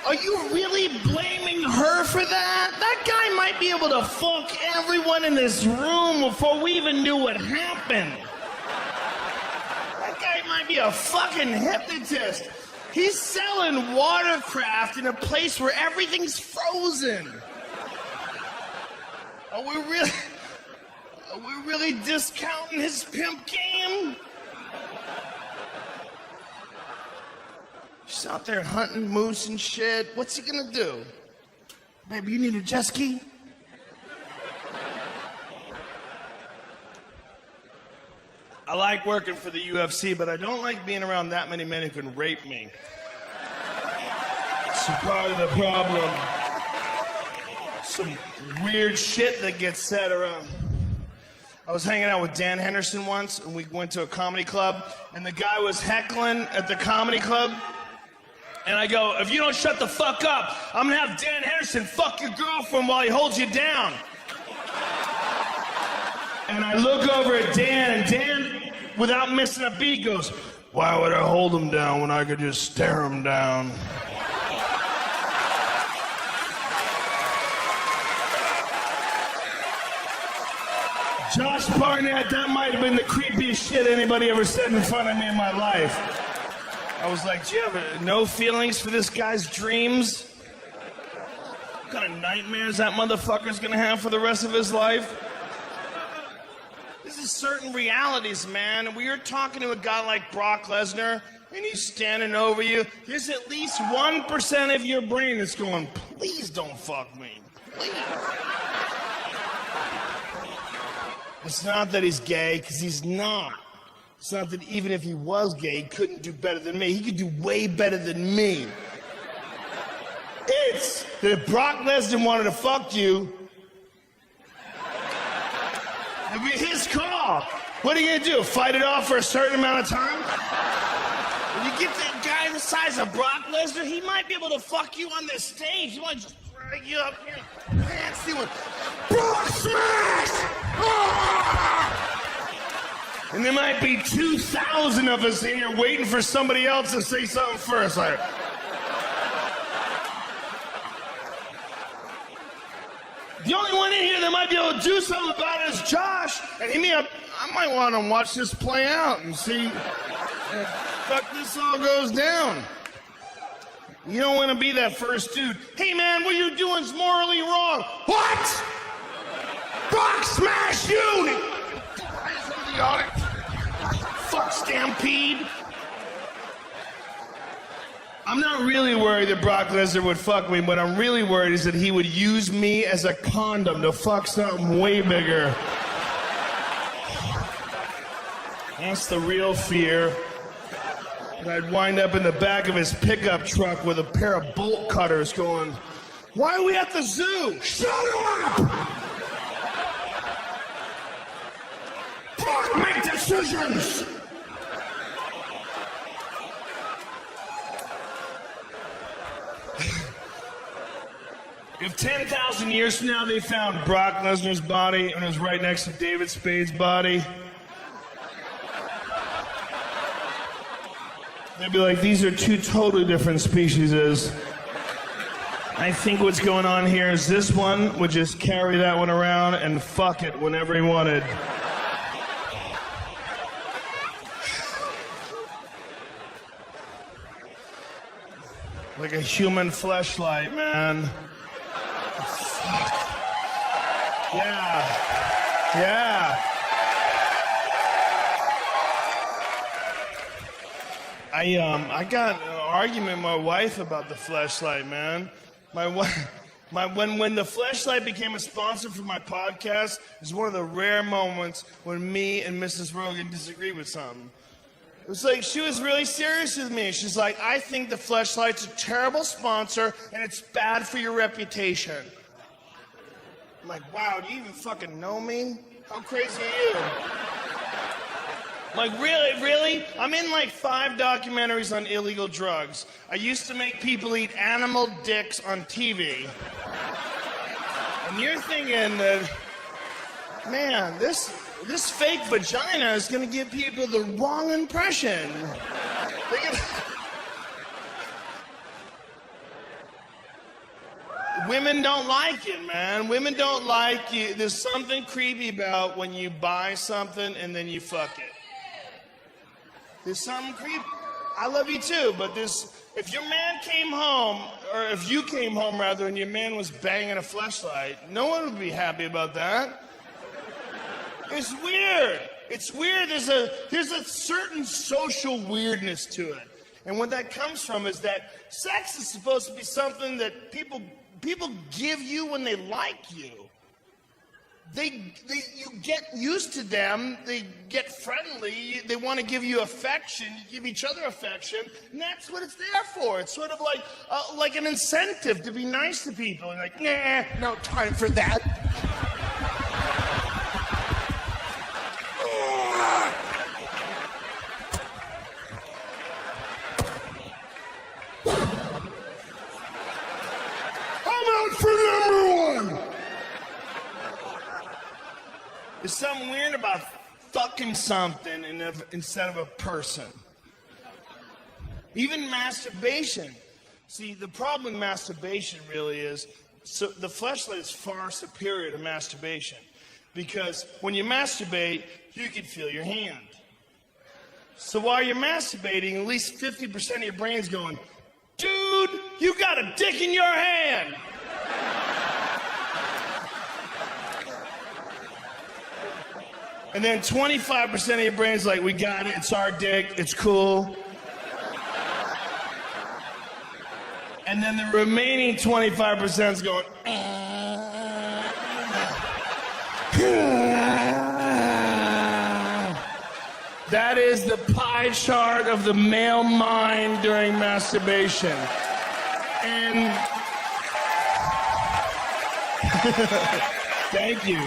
are you really blaming her for that? That guy might be able to fuck everyone in this room before we even knew what happened. That guy might be a fucking hypnotist. He's selling watercraft in a place where everything's frozen. Are we really discounting his pimp game? She's out there hunting moose and shit. What's he gonna do? Baby, you need a jet ski? I like working for the UFC, but I don't like being around that many men who can rape me. It's part of the problem. Some weird shit that gets said around. I was hanging out with Dan Henderson once, and we went to a comedy club, and the guy was heckling at the comedy club. And I go, if you don't shut the fuck up, I'm gonna have Dan Henderson fuck your girlfriend while he holds you down. And I look over at Dan, and Dan, without missing a beat, goes, why would I hold him down when I could just stare him down? Josh Barnett, that might have been the creepiest shit anybody ever said in front of me in my life. I was like, do you have no feelings for this guy's dreams? What kind of nightmares that motherfucker's gonna have for the rest of his life? This is certain realities, man. We are talking to a guy like Brock Lesnar, and he's standing over you. There's at least 1% of your brain that's going, please don't fuck me. Please. It's not that he's gay, because he's not. It's not that even if he was gay, he couldn't do better than me. He could do way better than me. It's that if Brock Lesnar wanted to fuck you, It'd be his call. What are you gonna do? Fight it off for a certain amount of time? When you get that guy the size of Brock Lesnar, he might be able to fuck you on this stage. He might just drag you up here, pants you with Brock Smash! And there might be 2,000 of us in here waiting for somebody else to say something first. Like, the only one in here that might be able to do something about it is Josh. And I might want to watch this play out and see how fuck this all goes down. You don't want to be that first dude. Hey man, what you're doing is morally wrong. What? Brock smash you! Fuck Stampede. I'm not really worried that Brock Lesnar would fuck me. What I'm really worried is that he would use me as a condom to fuck something way bigger. That's the real fear. And I'd wind up in the back of his pickup truck with a pair of bolt cutters going, why are we at the zoo? Shut up! Brock, make decisions! If 10,000 years from now they found Brock Lesnar's body and it was right next to David Spade's body, they'd be like, these are two totally different species. I think what's going on here is this one would just carry that one around and fuck it whenever he wanted. Like a human fleshlight, man. Yeah. I got an argument with my wife about the fleshlight, man. When the fleshlight became a sponsor for my podcast, is one of the rare moments when me and Mrs. Rogan disagree with something. It was like she was really serious with me. She's like, I think the fleshlight's a terrible sponsor and it's bad for your reputation. I'm like, wow, do you even fucking know me? How crazy are you? Like, really? I'm in like 5 documentaries on illegal drugs. I used to make people eat animal dicks on TV. And you're thinking that, man, this fake vagina is gonna give people the wrong impression. Women don't like it, man. Women don't like you. There's something creepy about when you buy something and then you fuck it. There's something creepy. I love you too, but if your man came home, or if you came home rather, and your man was banging a fleshlight, no one would be happy about that. It's weird. It's weird. There's a certain social weirdness to it. And what that comes from is that sex is supposed to be something that people give you when they like you. You get used to them, they get friendly, they want to give you affection, you give each other affection, and that's what it's there for. It's sort of like an incentive to be nice to people. You're like, nah, no time for that. There's something weird about fucking something instead of a person. Even masturbation. See, the problem with masturbation really is, so the fleshlight is far superior to masturbation. Because when you masturbate, you can feel your hand. So while you're masturbating, at least 50% of your brain's going, dude, you got a dick in your hand. And then 25% of your brain's like, we got it, it's our dick, it's cool. And then the remaining 25% is going, That is the pie chart of the male mind during masturbation. And thank you.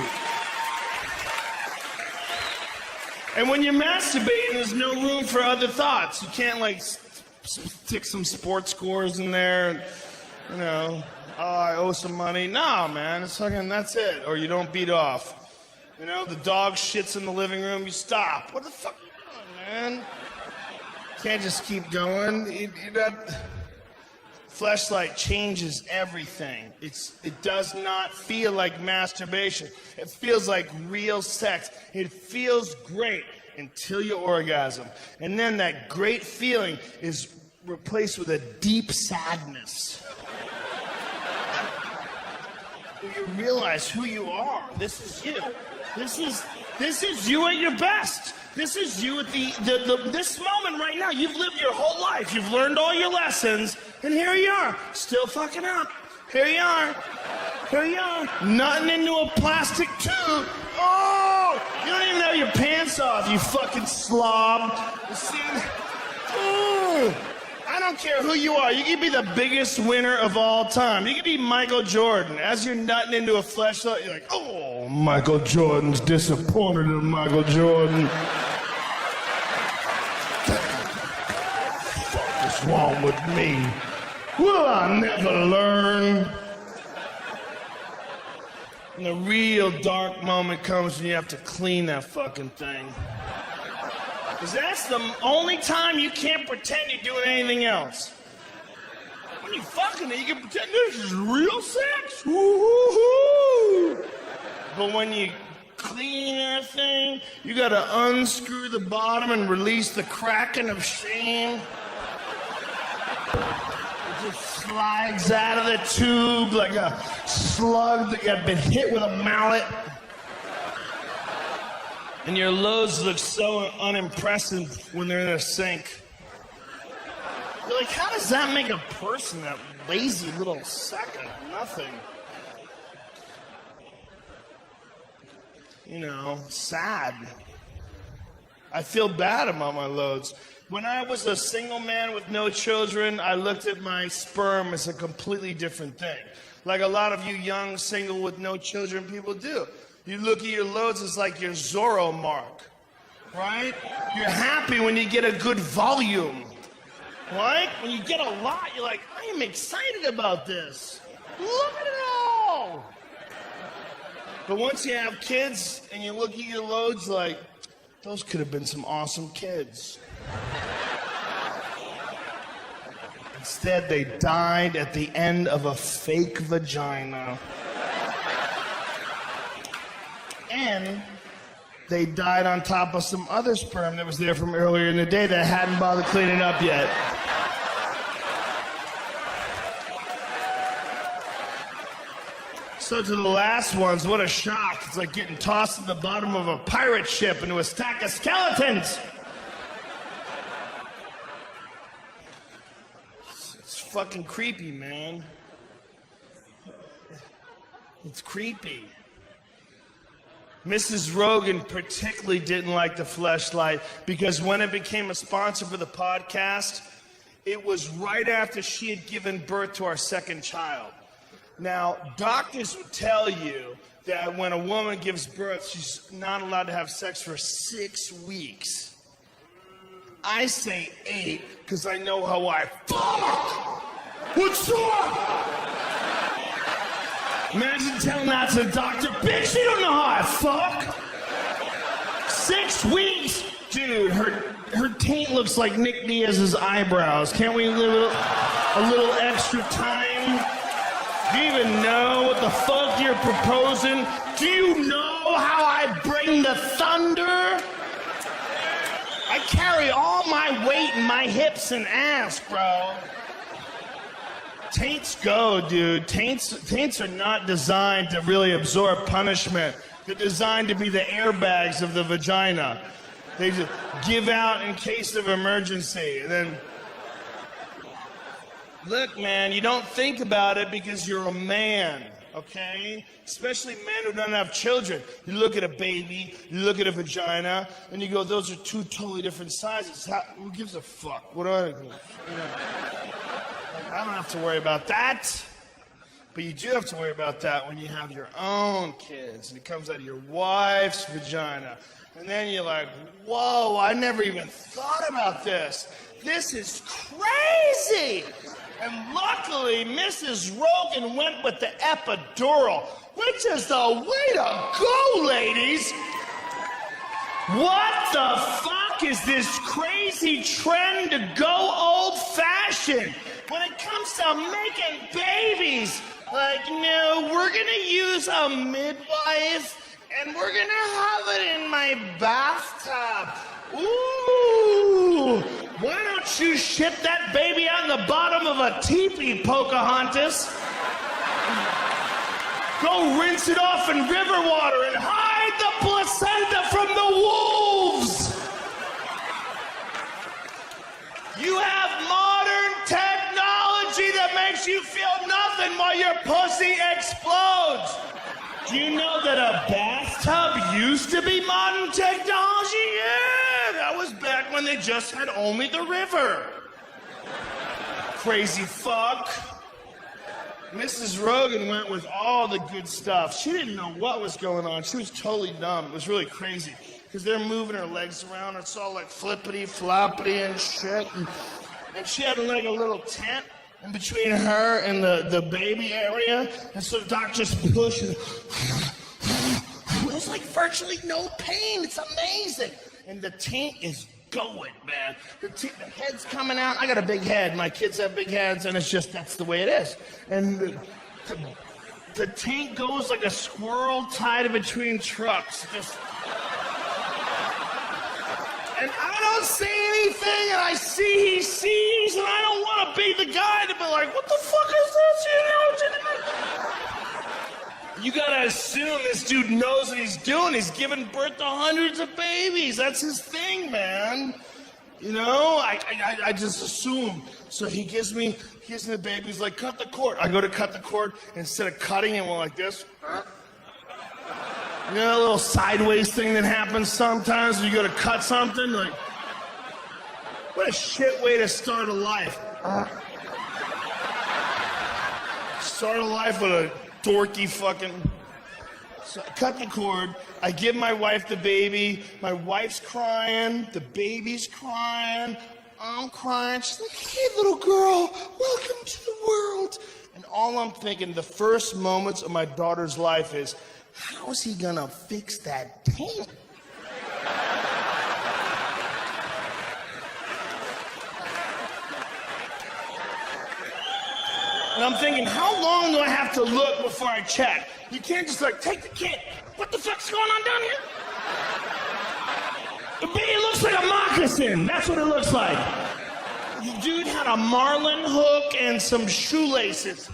And when you're masturbating, there's no room for other thoughts. You can't like stick some sports scores in there. And, you know, oh, I owe some money. No, man, it's fucking, that's it. Or you don't beat off. You know, the dog shits in the living room, you stop. What the fuck are you doing, man? Can't just keep going. Fleshlight changes everything. It does not feel like masturbation. It feels like real sex. It feels great until you orgasm. And then that great feeling is replaced with a deep sadness. You realize who you are. This is you. This is you at your best. This is you at this moment right now. You've lived your whole life. You've learned all your lessons, and here you are, still fucking up. Here you are. Here you are. Nutting into a plastic tube. Oh! You don't even have your pants off, you fucking slob. You see? Ooh! I don't care who you are. You can be the biggest winner of all time. You can be Michael Jordan. As you're nutting into a fleshlight, you're like, oh, Michael Jordan's disappointed in Michael Jordan. What's wrong with me? Will I never learn? And the real dark moment comes when you have to clean that fucking thing. Because that's the only time you can't pretend you're doing anything else. When you fucking it, you can pretend this is real sex. Woo-hoo-hoo. But when you clean that thing, you gotta unscrew the bottom and release the kraken of shame. It just slides out of the tube like a slug that got been hit with a mallet. And your loads look so unimpressive when they're in a sink. You're like, how does that make a person, that lazy little sack of nothing? You know, sad. I feel bad about my loads. When I was a single man with no children, I looked at my sperm as a completely different thing. Like a lot of you young, single with no children people do. You look at your loads as like your Zorro mark, right? You're happy when you get a good volume, right? When you get a lot, you're like, I am excited about this. Look at it all. But once you have kids and you look at your loads like, those could have been some awesome kids. Instead, they died at the end of a fake vagina. And they died on top of some other sperm that was there from earlier in the day that hadn't bothered cleaning up yet. So to the last ones, what a shock. It's like getting tossed at the bottom of a pirate ship into a stack of skeletons. It's fucking creepy, man. It's creepy. Mrs. Rogan particularly didn't like the fleshlight because when it became a sponsor for the podcast, it was right after she had given birth to our second child. Now, doctors would tell you that when a woman gives birth, she's not allowed to have sex for 6 weeks. I say 8 because I know how I fuck. What's up? Imagine telling that to the doctor, bitch, you don't know how I fuck. 6 weeks? Dude, her taint looks like Nick Diaz's eyebrows. Can't we live a little extra time? Do you even know what the fuck you're proposing? Do you know how I bring the thunder? I carry all my weight in my hips and ass, bro. Taints go, dude. Taints are not designed to really absorb punishment. They're designed to be the airbags of the vagina. They just give out in case of emergency. And then, look, man, you don't think about it because you're a man, okay? Especially men who don't have children. You look at a baby, you look at a vagina, and you go, those are 2 totally different sizes. Who gives a fuck? What do I do? You know? I don't have to worry about that. But you do have to worry about that when you have your own kids and it comes out of your wife's vagina. And then you're like, whoa, I never even thought about this. This is crazy. And luckily, Mrs. Rogan went with the epidural, which is the way to go, ladies. What the fuck is this crazy trend to go old-fashioned when it comes to making babies? Like, no, we're gonna use a midwife and we're gonna have it in my bathtub. Ooh, why don't you shit that baby out in the bottom of a teepee, Pocahontas? Go rinse it off in river water and hide the placenta from the wolves. You have modern technology that makes you feel nothing while your pussy explodes. Do you know that a bathtub used to be modern technology? Yeah, that was back when they just had only the river. Crazy fuck. Mrs. Rogan went with all the good stuff. She didn't know what was going on. She was totally dumb. It was really crazy. Because they're moving her legs around. It's all like flippity, floppity and shit. And she had like a little tent in between her and the baby area. And so the doc just pushed it. There's like virtually no pain. It's amazing. And the taint is going, man. The head's coming out. I got a big head. My kids have big heads, and it's just, that's the way it is. And the taint goes like a squirrel tied in between trucks. Just... And I don't see anything, and I see he sees, and I don't want to be the guy to be like, what the fuck is this? You gotta assume this dude knows what he's doing. He's giving birth to hundreds of babies. That's his thing, man. You know, I just assume. So he gives me the baby. He's like, cut the cord. I go to cut the cord. Instead of cutting it, we're like this. You know that little sideways thing that happens sometimes when you go to cut something? Like, what a shit way to start a life. Start a life with a dorky fucking... So I cut the cord. I give my wife the baby. My wife's crying. The baby's crying. I'm crying. She's like, hey, little girl, welcome to the world. And all I'm thinking, the first moments of my daughter's life is, how is he gonna fix that taint? And I'm thinking, how long do I have to look before I check? You can't just like, take the kid. What the fuck's going on down here? The baby looks like a moccasin. That's what it looks like. The dude had a marlin hook and some shoelaces.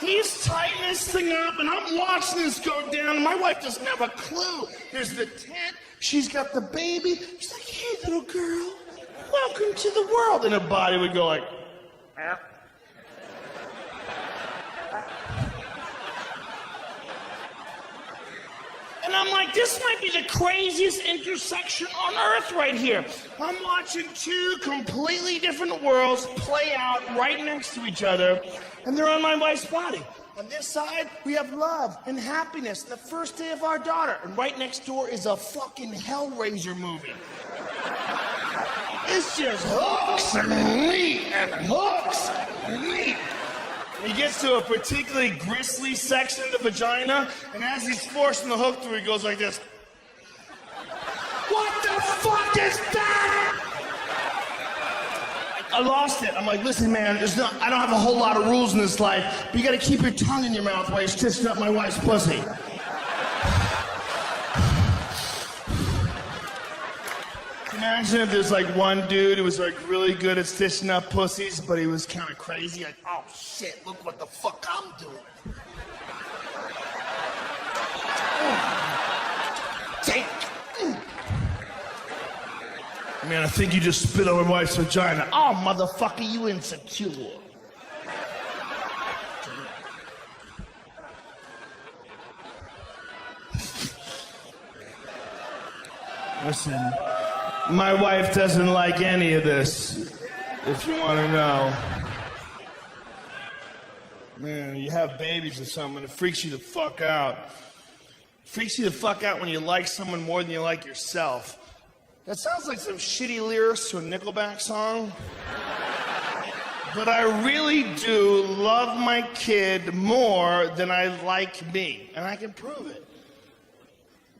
He's tightening this thing up, and I'm watching this go down, and my wife doesn't have a clue. There's the tent. She's got the baby. She's like, hey, little girl, welcome to the world. And her body would go like, ah. And I'm like, this might be the craziest intersection on earth right here. I'm watching two completely different worlds play out right next to each other, and they're on my wife's body. On this side, we have love and happiness, the first day of our daughter. And right next door is a fucking Hellraiser movie. It's just hooks and meat and hooks and meat. He gets to a particularly gristly section of the vagina, and as he's forcing the hook through, he goes like this. What the fuck is that? I lost it. I'm like, listen, man, I don't have a whole lot of rules in this life, but you gotta keep your tongue in your mouth while you're stitching up my wife's pussy. Imagine if there's like one dude who was like really good at stitching up pussies, but he was kind of crazy. Like, oh shit, look what the fuck I'm doing. Take. Man, I think you just spit on my wife's vagina. Oh, motherfucker, you insecure. Listen. My wife doesn't like any of this, if you want to know. Man, you have babies or something, and it freaks you the fuck out. Freaks you the fuck out when you like someone more than you like yourself. That sounds like some shitty lyrics to a Nickelback song. But I really do love my kid more than I like me, and I can prove it.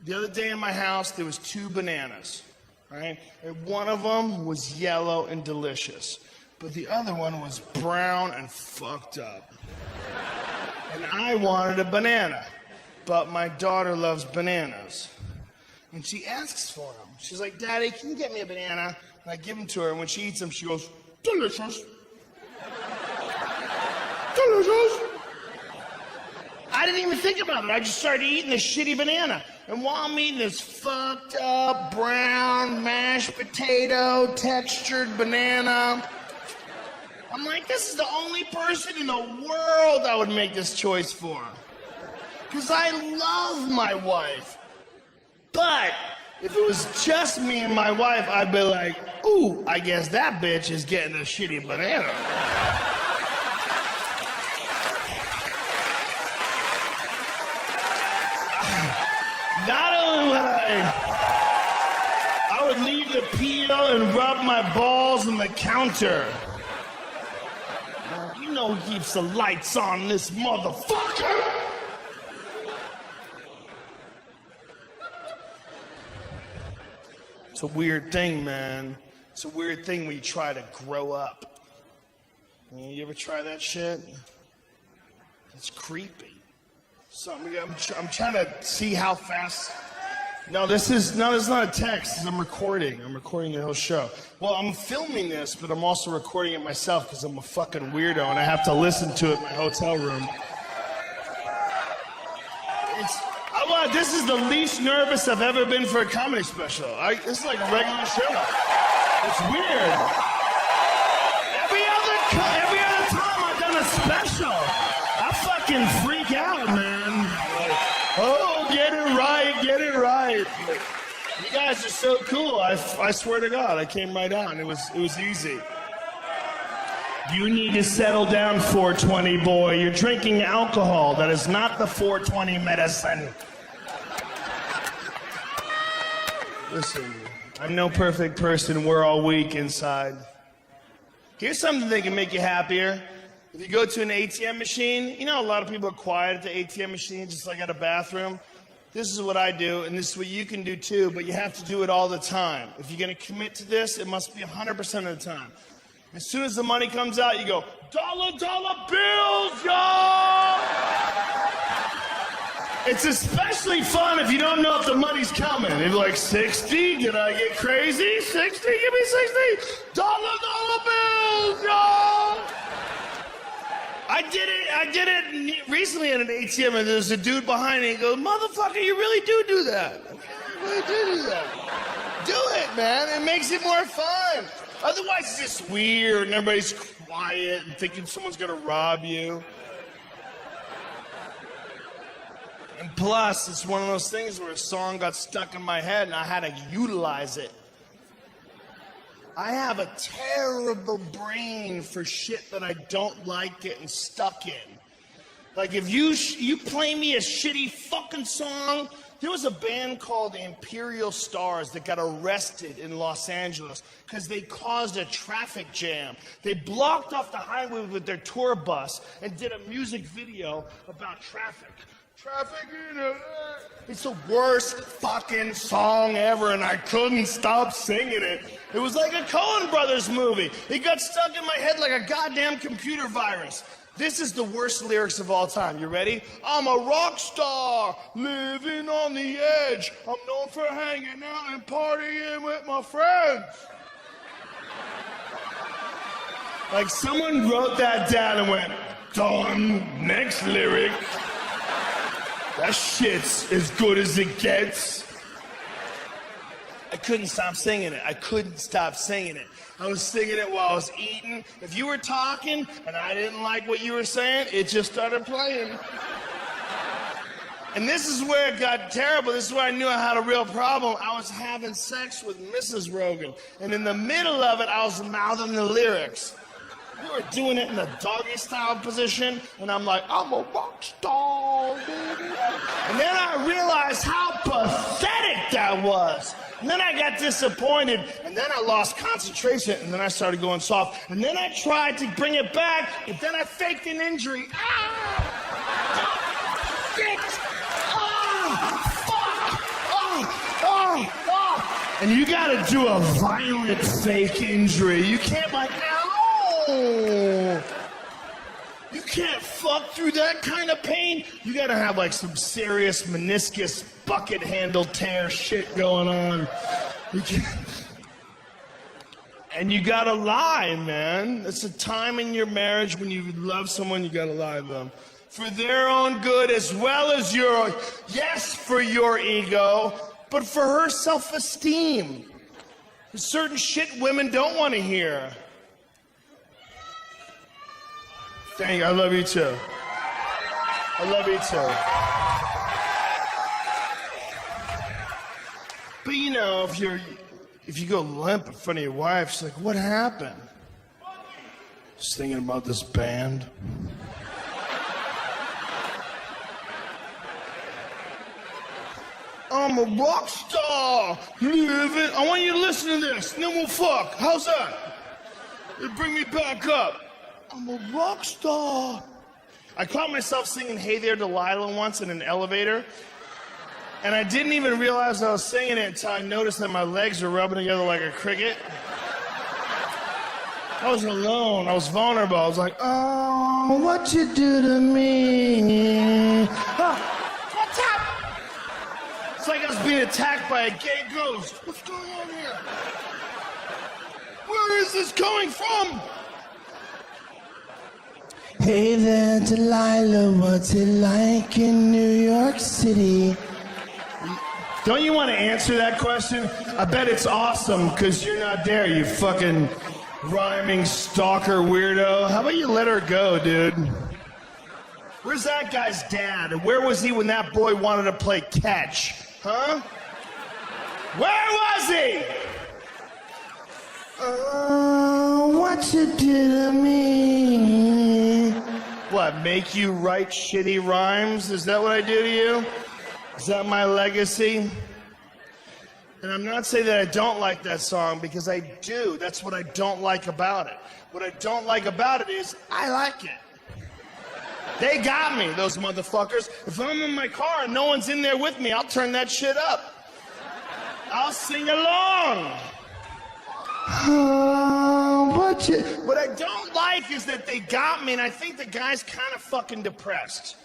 The other day in my house, there was 2 bananas, right? And one of them was yellow and delicious, but the other one was brown and fucked up. And I wanted a banana, but my daughter loves bananas. And she asks for them. She's like, Daddy, can you get me a banana? And I give them to her, and when she eats them, she goes, delicious. Delicious. I didn't even think about it. I just started eating this shitty banana. And while I'm eating this fucked up, brown, mashed potato, textured banana, I'm like, this is the only person in the world I would make this choice for. Because I love my wife. But if it was just me and my wife, I'd be like, ooh, I guess that bitch is getting a shitty banana. Not only would I would leave the peel and rub my balls on the counter. You know who keeps the lights on, this motherfucker. It's a weird thing, man. It's a weird thing when you try to grow up. You ever try that shit? It's creepy. I'm trying to see how fast. No, this is not a text. I'm recording. I'm recording the whole show. Well, I'm filming this, but I'm also recording it myself because I'm a fucking weirdo and I have to listen to it in my hotel room. This is the least nervous I've ever been for a comedy special. This is like a regular show. It's weird. Every other time I've done a special, I fucking freak out, man. Like, oh, get it right, get it right. You guys are so cool. I swear to God, I came right on. It was easy. You need to settle down, 420 boy. You're drinking alcohol. That is not the 420 medicine. Listen, I'm no perfect person. We're all weak inside. Here's something that can make you happier. If you go to an ATM machine, you know a lot of people are quiet at the ATM machine, just like at a bathroom. This is what I do, and this is what you can do too, but you have to do it all the time. If you're going to commit to this, it must be 100% of the time. As soon as the money comes out, you go, dollar bills, y'all! It's especially fun if you don't know if the money's coming. If you're like, 60? Did I get crazy? 60? Give me 60! Dollar bills, y'all! I did it recently at an ATM, and there's a dude behind me, and he goes, motherfucker, you really do that. I really do that. Do it, man. It makes it more fun. Otherwise, it's just weird, and everybody's quiet and thinking someone's gonna rob you. And plus, it's one of those things where a song got stuck in my head and I had to utilize it. I have a terrible brain for shit that I don't like getting stuck in. Like if you play me a shitty fucking song, there was a band called the Imperial Stars that got arrested in Los Angeles because they caused a traffic jam. They blocked off the highway with their tour bus and did a music video about traffic. Traffic in LA. It's the worst fucking song ever, and I couldn't stop singing it. It was like a Coen Brothers movie. It got stuck in my head like a goddamn computer virus. This is the worst lyrics of all time. You ready? I'm a rock star, living on the edge. I'm known for hanging out and partying with my friends. Like someone wrote that down and went, done, next lyric. That shit's as good as it gets. I couldn't stop singing it. I couldn't stop singing it. I was singing it while I was eating. If you were talking and I didn't like what you were saying, it just started playing. And this is where it got terrible. This is where I knew I had a real problem. I was having sex with Mrs. Rogan. And in the middle of it, I was mouthing the lyrics. We were doing it in the doggy style position, and I'm like, I'm a rock star, baby. And then I realized how pathetic that was. And then I got disappointed, and then I lost concentration, and then I started going soft. And then I tried to bring it back, but then I faked an injury. Ah! Shit! Oh! Fuck! Oh! Oh! Oh! And you gotta do a violent fake injury. You can't like, ow! You can't fuck through that kind of pain. You gotta have like some serious meniscus bucket handle tear shit going on. And you gotta lie, man. It's a time in your marriage when you love someone, you gotta lie to them. For their own good as well as your, yes, for your ego, but for her self-esteem. There's certain shit women don't want to hear. Thank you, I love you too. I love you too. But you know, if you go limp in front of your wife, she's like, what happened? Just thinking about this band. I'm a rock star. I want you to listen to this, and then we'll fuck. How's that? It'll bring me back up. I'm a rock star. I caught myself singing Hey There Delilah once in an elevator. And I didn't even realize I was singing it until I noticed that my legs were rubbing together like a cricket. I was alone. I was vulnerable. I was like, oh, what you do to me? Oh, what's up? It's like I was being attacked by a gay ghost. What's going on here? Where is this coming from? Hey there, Delilah, what's it like in New York City? Don't you want to answer that question? I bet it's awesome, because you're not there, you fucking rhyming stalker weirdo. How about you let her go, dude? Where's that guy's dad? And where was he when that boy wanted to play catch? Huh? Where was he? Oh, what you do to me? What, make you write shitty rhymes? Is that what I do to you? Is that my legacy? And I'm not saying that I don't like that song, because I do. That's what I don't like about it. What I don't like about it is I like it. They got me, those motherfuckers. If I'm in my car and no one's in there with me, I'll turn that shit up. I'll sing along. What I don't like is that they got me, and I think the guy's kind of fucking depressed.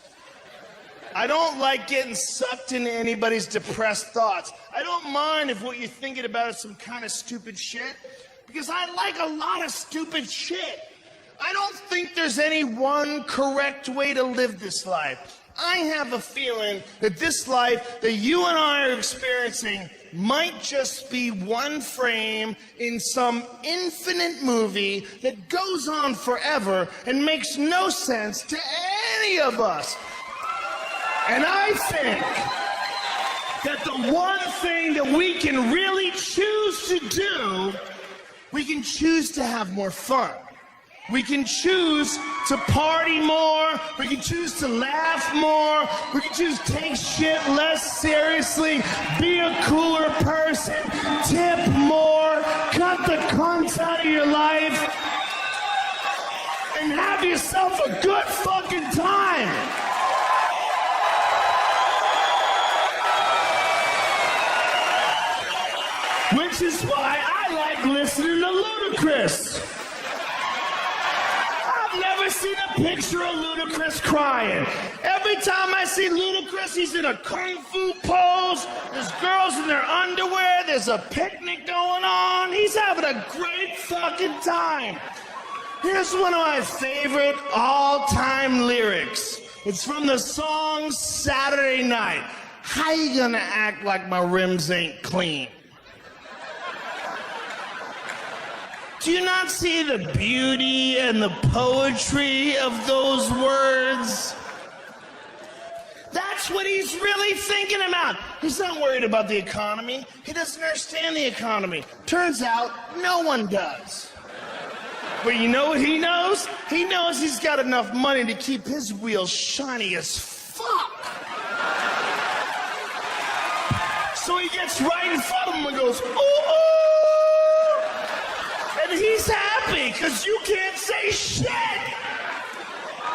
I don't like getting sucked into anybody's depressed thoughts. I don't mind if what you're thinking about is some kind of stupid shit, because I like a lot of stupid shit. I don't think there's any one correct way to live this life. I have a feeling that this life that you and I are experiencing might just be one frame in some infinite movie that goes on forever and makes no sense to any of us. And I think that the one thing that we can really choose to do, we can choose to have more fun. We can choose to party more. We can choose to laugh more. We can choose to take shit less seriously, be a cooler person, tip more, cut the cunts out of your life, and have yourself a good fucking time. Which is why I like listening to Ludacris. I've never seen a picture of Ludacris crying. Every time I see Ludacris, he's in a kung fu pose. There's girls in their underwear. There's a picnic going on. He's having a great fucking time. Here's one of my favorite all-time lyrics. It's from the song Saturday Night. How you gonna act like my rims ain't clean? Do you not see the beauty and the poetry of those words? That's what he's really thinking about. He's not worried about the economy. He doesn't understand the economy. Turns out, no one does. But you know what he knows? He knows he's got enough money to keep his wheels shiny as fuck. So he gets right in front of him and goes, ooh, ooh. And he's happy, because you can't say shit.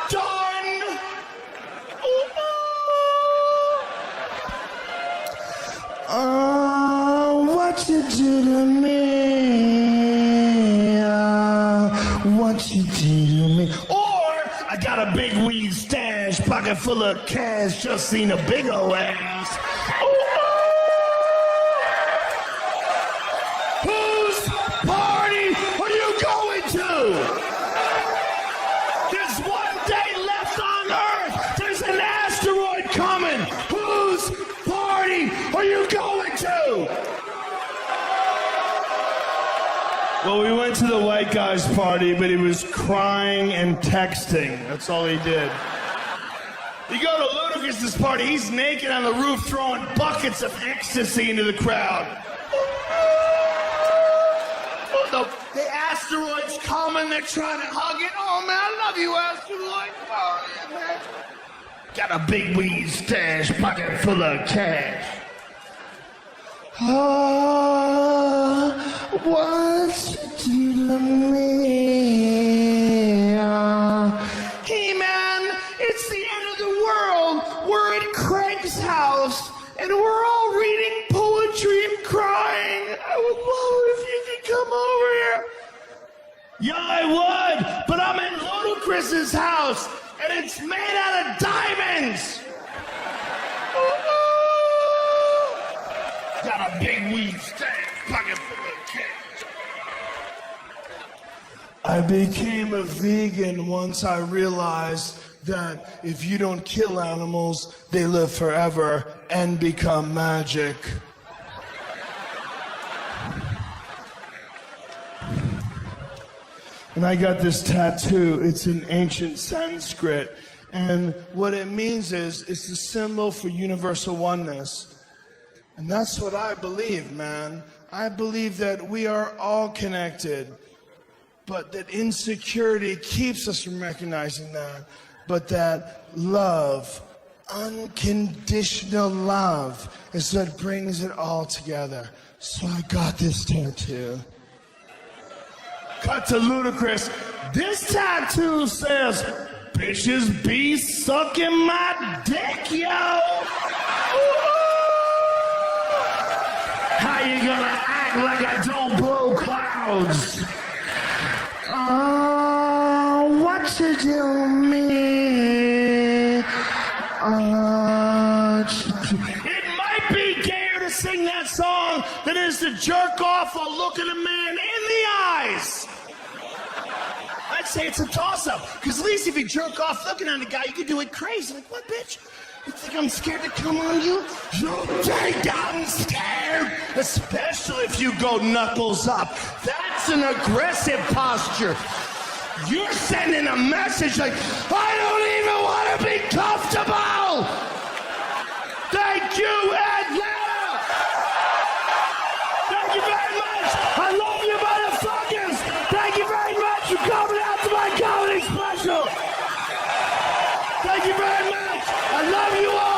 Done. Ooh, ooh. What you do to me? What you do to me? Or I got a big weed stash, pocket full of cash, just seen a big ol' ass. Ooh, ooh. Whose party are you going to? There's one day left on Earth. There's an asteroid coming. Whose party are you going to? Well, we went to the white guy's party, but he was crying and texting. That's all he did. You go to Ludacris's party, he's naked on the roof throwing buckets of ecstasy into the crowd. The asteroid's coming, they're trying to hug it. Oh, man, I love you, asteroid. Oh, yeah, man. Got a big weed stash, pocket full of cash. Oh, what you do to me? Hey, man, it's the end of the world. We're at Craig's house, and we're all reading poetry and crying. I would love it if you could come over here. Yeah, I would, but I'm at Ludacris's house, and it's made out of diamonds. Got a big weed stash, pocket full of cash. I became a vegan once I realized that if you don't kill animals, they live forever and become magic. And I got this tattoo. It's in ancient Sanskrit. And what it means is, it's a symbol for universal oneness. And that's what I believe, man. I believe that we are all connected, but that insecurity keeps us from recognizing that. But that love, unconditional love, is what brings it all together. So I got this tattoo. Cut to Ludacris. This tattoo says, bitches be sucking my dick, yo. How you gonna act like I don't blow clouds? Oh, what you do to me? It might be gayer to sing that song than it is to jerk off while looking a man in the eyes. I'd say it's a toss-up, because at least if you jerk off looking at a guy, you can do it crazy. Like, what, bitch? You think I'm scared to come on you? You think I'm scared? Especially if you go knuckles up. That's an aggressive posture. You're sending a message like, I don't even want to be comfortable. Thank you, Atlanta. Thank you very much. I love you, motherfuckers. Thank you very much for coming out to my comedy special. Thank you very much. I love you all.